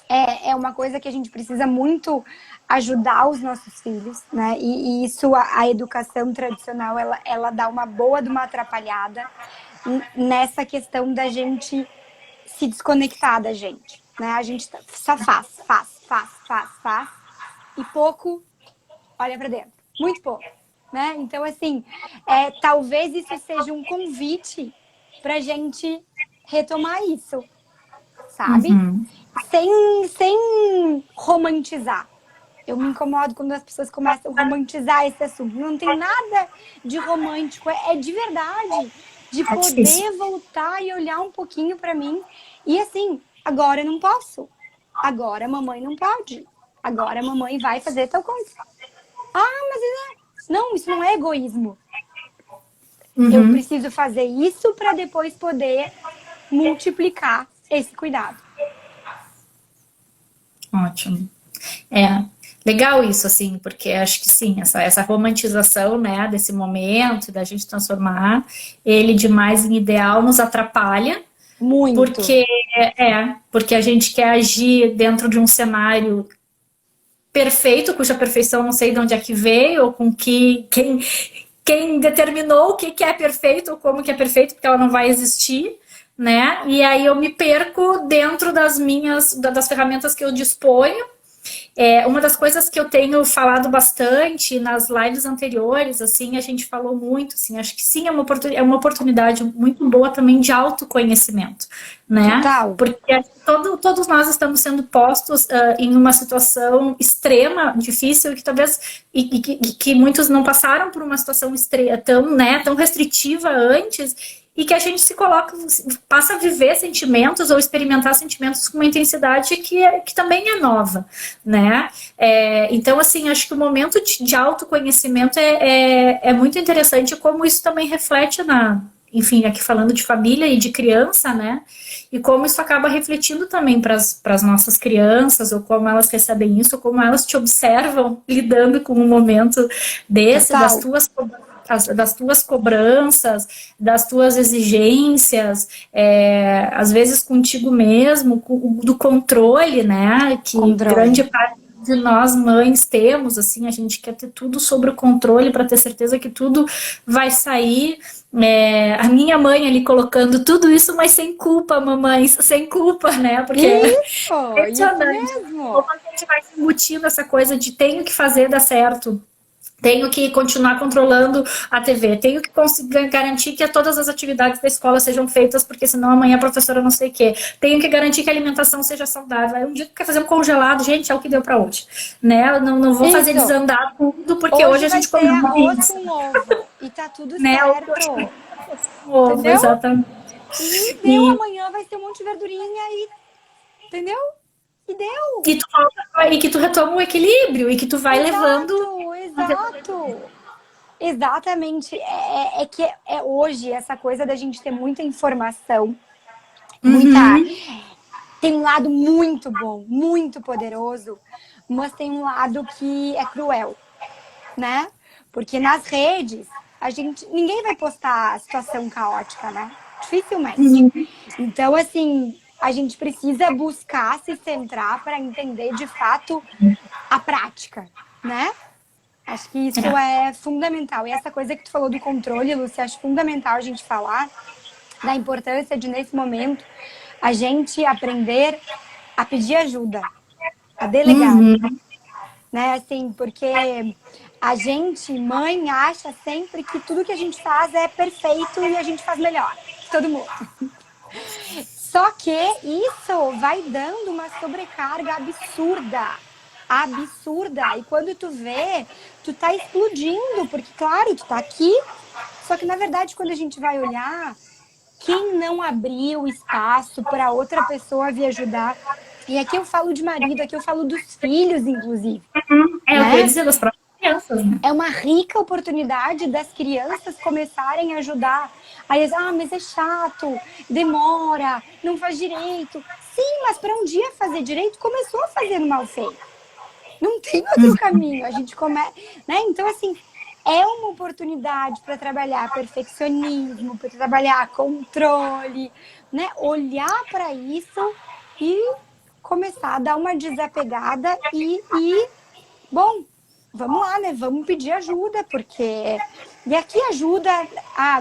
é uma coisa que a gente precisa muito ajudar os nossos filhos, né? E isso, a educação tradicional, ela dá uma boa de uma atrapalhada nessa questão da gente se desconectar da gente, né? A gente só faz, e pouco olha para dentro, muito pouco, né? Então, assim, talvez isso seja um convite pra gente retomar isso, sabe? Sem romantizar. Eu me incomodo quando as pessoas começam a romantizar esse assunto. Não tem nada de romântico, é de verdade. De poder voltar e olhar um pouquinho pra mim. E assim, agora eu não posso. Agora a mamãe não pode. Agora a mamãe vai fazer tal coisa. Mas Não, isso não é egoísmo. Uhum. Eu preciso fazer isso para depois poder multiplicar esse cuidado. Ótimo. É, legal isso, assim, porque acho que sim, essa romantização, né, desse momento, da gente transformar ele demais em ideal nos atrapalha, Muito. porque a gente quer agir dentro de um cenário perfeito, cuja perfeição não sei de onde é que veio, ou com quem determinou o que é perfeito, ou como que é perfeito, porque ela não vai existir, né? E aí eu me perco dentro das ferramentas que eu disponho. Uma das coisas que eu tenho falado bastante nas lives anteriores, assim, a gente falou muito, assim, acho que sim, é uma oportunidade muito boa também de autoconhecimento, né? Total. Porque todos nós estamos sendo postos em uma situação extrema, difícil, que talvez que muitos não passaram por uma situação tão restritiva antes, e que a gente se coloca, passa a viver sentimentos ou experimentar sentimentos com uma intensidade que também é nova, né? Então, assim, acho que o momento de autoconhecimento é muito interessante, como isso também reflete enfim, aqui falando de família e de criança, né? E como isso acaba refletindo também para as nossas crianças, ou como elas recebem isso, ou como elas te observam lidando com um momento desse, Total. das tuas cobranças, das tuas exigências, às vezes contigo mesmo, do controle, né? Que Controle. grande parte de nós mães temos, assim, a gente quer ter tudo sob o controle para ter certeza que tudo vai sair. A minha mãe ali colocando tudo isso, mas sem culpa, mamães, sem culpa, né? Porque Isso impressionante mesmo. como a gente vai se embutindo essa coisa de tenho que fazer dar certo. Tenho que continuar controlando a TV, tenho que conseguir garantir que todas as atividades da escola sejam feitas, porque senão amanhã a professora não sei o quê. Tenho que garantir que a alimentação seja saudável. Aí um dia que quer fazer um congelado, gente, é o que deu para hoje. Né? Não vou fazer Isso. desandar tudo, porque hoje Hoje a vai gente ser comeu uma arroz pizza. com ovo. E tá tudo Né? certo. Ovo, Entendeu? exatamente. E deu, E, amanhã vai ter um monte de verdurinha e. Entendeu? E deu. e que tu retoma o equilíbrio, e que tu vai levando. Exato, exato. Exatamente. É que hoje essa coisa da gente ter muita informação, muita. Uhum. Tem um lado muito bom, muito poderoso, mas tem um lado que é cruel, né? Porque nas redes, ninguém vai postar a situação caótica, né? Dificilmente. Então, assim, a gente precisa buscar se centrar para entender de fato a prática, né? Acho que isso é fundamental. E essa coisa que tu falou do controle, Lúcia, acho fundamental a gente falar da importância de, nesse momento, a gente aprender a pedir ajuda, a delegar, né? Assim, porque a gente, mãe, acha sempre que tudo que a gente faz é perfeito e a gente faz melhor que todo mundo. Só que isso vai dando uma sobrecarga absurda. E quando tu vê, tu tá explodindo, porque, claro, tu tá aqui, só que, na verdade, quando a gente vai olhar, quem não abriu espaço para outra pessoa vir ajudar? E aqui eu falo de marido, aqui eu falo dos filhos, inclusive. Eu queria dizer das próprias crianças, né? É uma rica oportunidade das crianças começarem a ajudar. Aí eles, mas é chato, demora, não faz direito. Sim, mas para um dia fazer direito, começou fazendo mal feito. Não tem outro caminho. A gente começa, né? Então, assim, é uma oportunidade para trabalhar perfeccionismo, para trabalhar controle, né? Olhar para isso e começar a dar uma desapegada bom, vamos lá, né? Vamos pedir ajuda, porque... E aqui ajuda...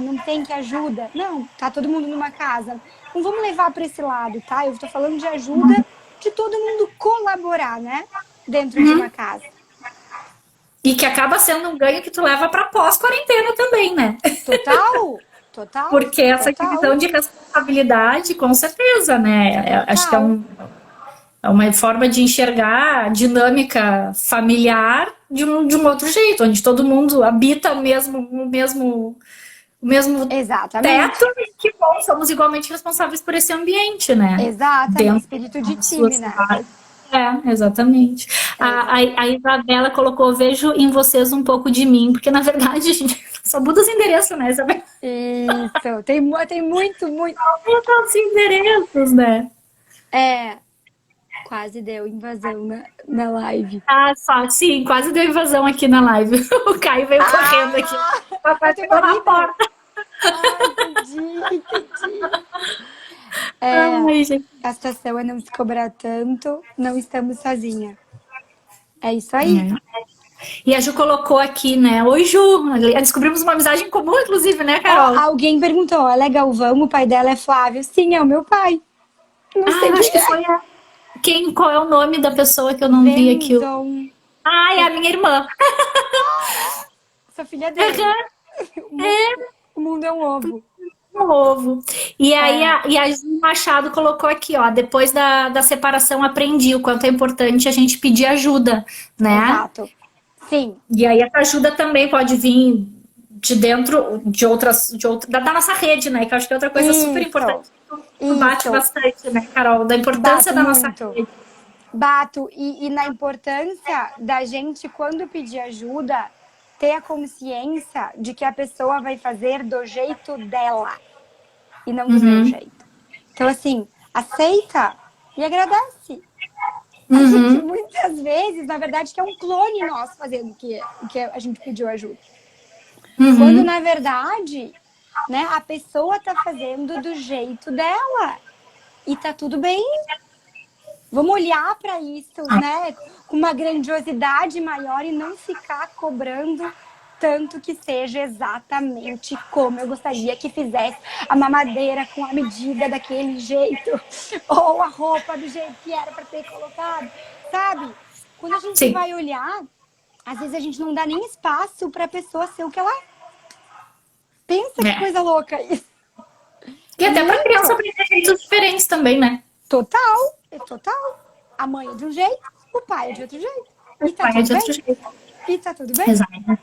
não tem que ajuda. Não, tá todo mundo numa casa. Não vamos levar para esse lado, tá? Eu tô falando de ajuda de todo mundo colaborar, né? Dentro de uma casa. E que acaba sendo um ganho que tu leva para pós-quarentena também, né? Total. Porque essa divisão de responsabilidade, com certeza, né? Acho que é uma forma de enxergar a dinâmica familiar de um outro jeito, onde todo mundo habita o mesmo Exatamente. teto e que, bom, somos igualmente responsáveis por esse ambiente, né? Exatamente. Dentro Espírito de das time, suas né? cidades. Exatamente. É, A Isabela colocou, vejo em vocês um pouco de mim, porque na verdade, gente, só muda os endereços, né, Isabela? isso, tem muito, muito. Muda os endereços, né? É, quase deu invasão na live. Ah, só, sim, quase deu invasão aqui na live. O Caio veio correndo aqui. É Papai teu pegou na marido? porta. Ah, entendi. É, Ai, gente. a situação é não se cobrar tanto, não estamos sozinha. É isso aí. É. E a Ju colocou aqui, né? Oi, Ju. Descobrimos uma amizade em comum, inclusive, né, Ó, Carol? alguém perguntou, ela é Galvão, o pai dela é Flávio. Sim, é o meu pai. Não Ah, sei eu quem acho que é. foi a... Quem, qual é o nome da pessoa que eu não vi aqui? Benzon. Ah, é a minha irmã. Sou filha dele. O mundo é um ovo. Um ovo. E aí É, a Ju Machado colocou aqui, ó, depois da separação aprendi o quanto é importante a gente pedir ajuda, né? exato. Sim, E aí essa ajuda também pode vir de dentro de outras, da nossa rede, né? Que eu acho que é outra coisa super isso. importante. Tu bate Isso. bastante, né, Carol? Da importância Bato da nossa muito. rede. Bato. E na importância da gente, quando pedir ajuda, ter a consciência de que a pessoa vai fazer do jeito dela e não do meu Uhum, jeito. Então, assim, aceita e agradece. A gente, uhum, muitas vezes, na verdade, que é um clone nosso fazendo o que a gente pediu ajuda. Quando, uhum. na verdade, né, a pessoa tá fazendo do jeito dela. E tá tudo bem. Vamos olhar para isso, né, com uma grandiosidade maior e não ficar cobrando tanto que seja exatamente como eu gostaria que fizesse a mamadeira com a medida daquele jeito, ou a roupa do jeito que era para ter colocado, sabe? Quando a gente Sim. vai olhar, às vezes a gente não dá nem espaço para a pessoa ser o que ela é. Pensa que É. coisa louca isso. E É até para criança muito. aprender jeitos diferentes também, né? Total, é total. A mãe é de um jeito, o pai é de outro jeito. E tá Vai tudo de outro bem. jeito. E tá tudo bem. Exato.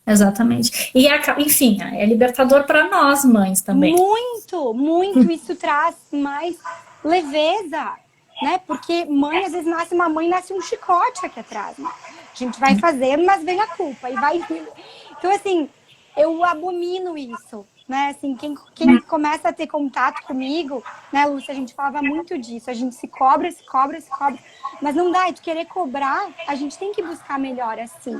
Exatamente. E, enfim, é libertador para nós, mães, também. Muito, muito. Isso traz mais leveza, né? Porque mãe, às vezes, nasce uma mãe, nasce um chicote aqui atrás, né? A gente vai fazendo, mas vem a culpa e vai vindo. Então, assim, eu abomino isso, né? Assim, quem começa a ter contato comigo, né, Lúcia, a gente falava muito disso. A gente se cobra, se cobra, se cobra. Mas não dá, e tu querer cobrar, a gente tem que buscar melhor assim.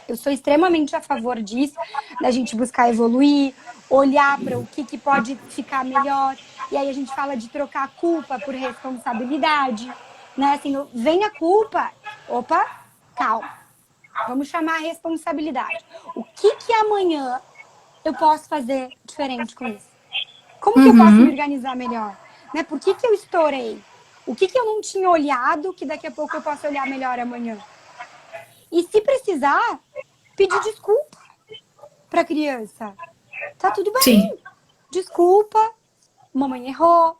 Eu sou extremamente a favor disso, da gente buscar evoluir, olhar para o que pode ficar melhor. E aí a gente fala de trocar a culpa por responsabilidade, né? Assim, vem a culpa, opa, calma, vamos chamar a responsabilidade. O que amanhã eu posso fazer diferente com isso? Como que eu posso me Uhum. organizar melhor? Né? Por que eu estourei? O que eu não tinha olhado que daqui a pouco eu posso olhar melhor amanhã? E se precisar, pedir desculpa para a criança. Tá tudo Sim. bem. Desculpa, mamãe errou.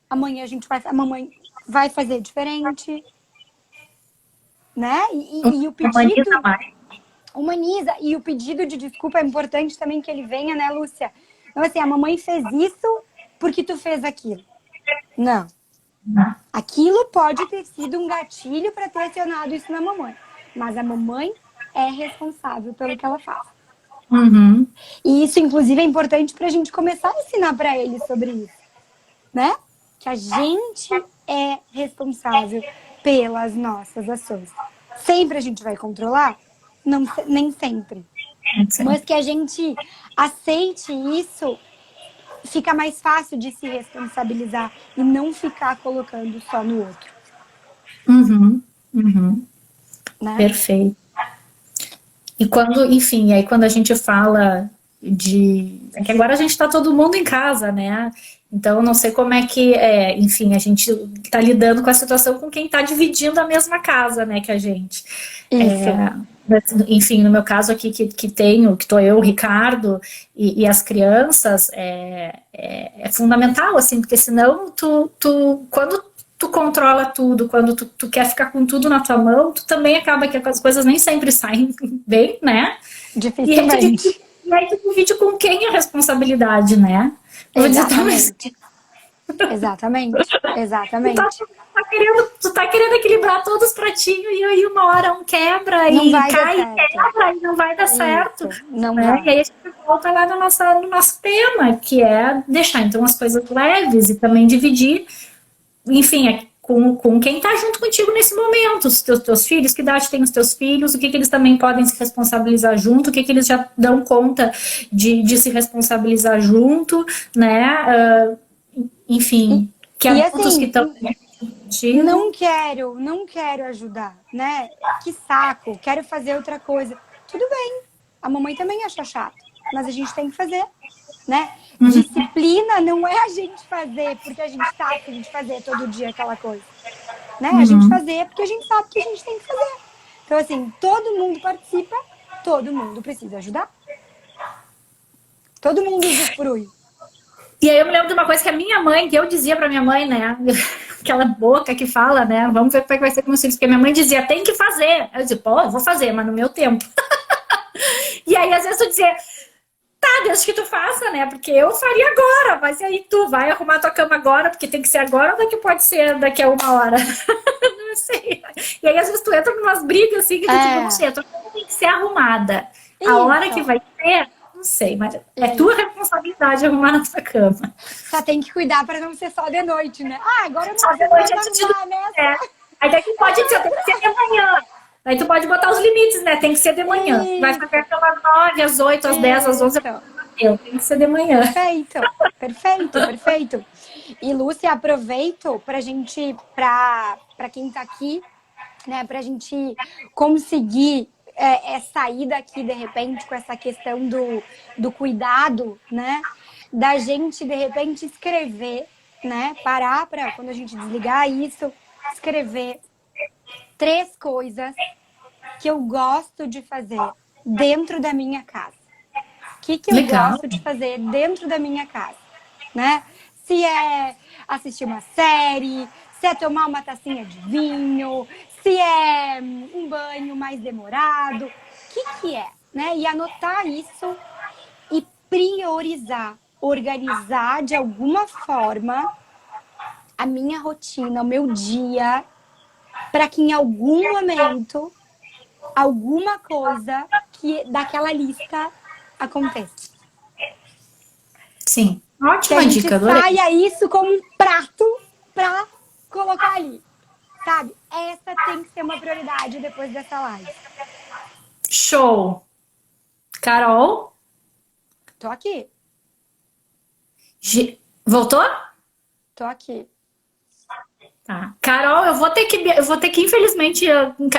Amanhã a mamãe vai fazer diferente, né? E o Humaniza pedido mais. humaniza. E o pedido de desculpa é importante também que ele venha, né, Lúcia? Então, assim, a mamãe fez isso porque tu fez aquilo. Não. Aquilo pode ter sido um gatilho para ter acionado isso na mamãe. Mas a mamãe é responsável pelo que ela faz. Uhum. E isso, inclusive, é importante para a gente começar a ensinar para eles sobre isso, né? Que a gente é responsável pelas nossas ações. Sempre a gente vai controlar? Não, nem sempre. Mas que a gente aceite isso, fica mais fácil de se responsabilizar e não ficar colocando só no outro. Uhum. Uhum. Né? Perfeito. E quando, enfim, aí quando a gente fala de. É que agora a gente está todo mundo em casa, né? Então, eu não sei como é que, enfim, a gente está lidando com a situação com quem está dividindo a mesma casa, né, que a gente. Isso. Enfim, no meu caso aqui, que tenho, que estou eu, o Ricardo, e as crianças, é fundamental, assim, porque senão quando tu controla tudo, quando tu quer ficar com tudo na tua mão, tu também acaba que as coisas nem sempre saem bem, né? Dificilmente. E aí tu divide com quem a responsabilidade, né? Vou dizer também. Exatamente. Exatamente, Tu tá, exatamente. tu tá querendo equilibrar todos os pratinhos e aí uma hora um quebra Não e vai dar cai e certo. quebra e não vai dar certo, Isso, não né? E vai. aí a gente volta lá no nosso tema, que é deixar então as coisas leves e também dividir, enfim, com quem tá junto contigo nesse momento, os teus filhos, que idade tem os teus filhos, o que eles também podem se responsabilizar junto, o que eles já dão conta de se responsabilizar junto, né? E, Enfim, que e adultos que assim, estão contigo. não quero ajudar, né? Que saco, quero fazer outra coisa. Tudo bem, a mamãe também acha chato, mas a gente tem que fazer, né? Disciplina não é a gente fazer porque a gente tá afim de fazer todo dia aquela coisa, né? A gente Uhum. fazer porque a gente sabe que a gente tem que fazer. Então, assim, todo mundo participa, todo mundo precisa ajudar, todo mundo usufrui. E aí eu me lembro de uma coisa que a minha mãe, que eu dizia pra minha mãe, né? Aquela boca que fala, né? Vamos ver como é que vai ser com os filhos. Porque minha mãe dizia, tem que fazer. Eu dizia, pô, eu vou fazer, mas no meu tempo. E aí, às vezes, tu dizia, tá, desde que tu faça, né? Porque eu faria agora, mas e aí tu vai arrumar tua cama agora, porque tem que ser agora ou daqui pode ser daqui a uma hora? Não sei. E aí, às vezes, tu entra em umas brigas assim que tu, tipo, não É, sei, a tua cama tem que ser arrumada. A hora que isso, vai ser, não sei, mas é tua isso. responsabilidade arrumar na tua cama. Só tem que cuidar para não ser só de noite, né? Ah, agora eu não Só de preciso noite mais é tudo arrumar, né? é. Aí daqui pode dizer, tem que ser de manhã. Aí tu pode botar os limites, né? Tem que ser de manhã. Vai fazer Isso, pelas 9, às 8, às 10, às 11, isso. tem que ser de manhã. Perfeito, perfeito, perfeito. E Lúcia, aproveito para gente, para quem tá aqui, né, para a gente conseguir sair daqui de repente com essa questão do cuidado, né, da gente de repente escrever, né, parar para quando a gente desligar isso, escrever 3 coisas que eu gosto de fazer dentro da minha casa. O que eu Legal. gosto de fazer dentro da minha casa, né? Se é assistir uma série, se é tomar uma tacinha de vinho, se é um banho mais demorado, o que é, né? E anotar isso e priorizar, organizar de alguma forma a minha rotina, o meu dia, para que em algum momento alguma coisa que daquela lista aconteça. Sim. Que a Ótima gente dica, adorei. saia isso como um prato para colocar ali, sabe? Essa tem que ser uma prioridade depois dessa live. Show. Carol, Tô aqui, voltou? tô aqui. Tá. Carol, eu vou ter que infelizmente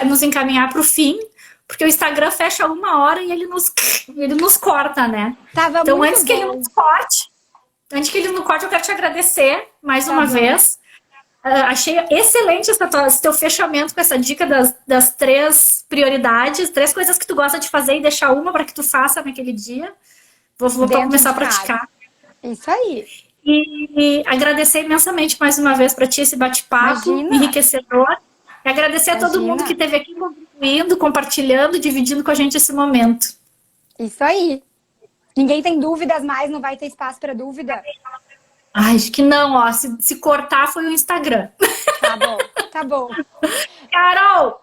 nos encaminhar para o fim, porque o Instagram fecha 1 hora e ele nos corta, né? Tava Então, muito antes que ele nos bom. corte, eu quero te agradecer mais Tá uma bom. vez. Achei excelente esse teu fechamento com essa dica das 3 prioridades, 3 coisas que tu gosta de fazer e deixar uma para que tu faça naquele dia. Vou Dentro começar a de casa. praticar. Isso aí. E agradecer imensamente mais uma vez para ti esse bate-papo Imagina, enriquecedor. E agradecer a todo mundo que imagina. esteve aqui contribuindo, compartilhando, dividindo com a gente esse momento. Isso aí. Ninguém tem dúvidas mais, não vai ter espaço para dúvida. Ai, acho que não, ó. Se cortar foi o Instagram. Tá bom, tá bom. Carol,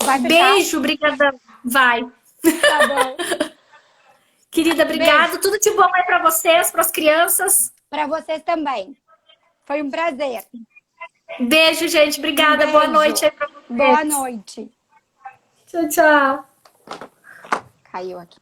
Vai fechar? beijo, brigadão. Vai. Tá bom. Querida, Beijo. obrigado. Tudo de bom aí para vocês, para as crianças. Para vocês também. Foi um prazer. Beijo, gente. Um Obrigada. Boa noite beijo. aí para Boa vocês. noite. Tchau, tchau. Caiu aqui.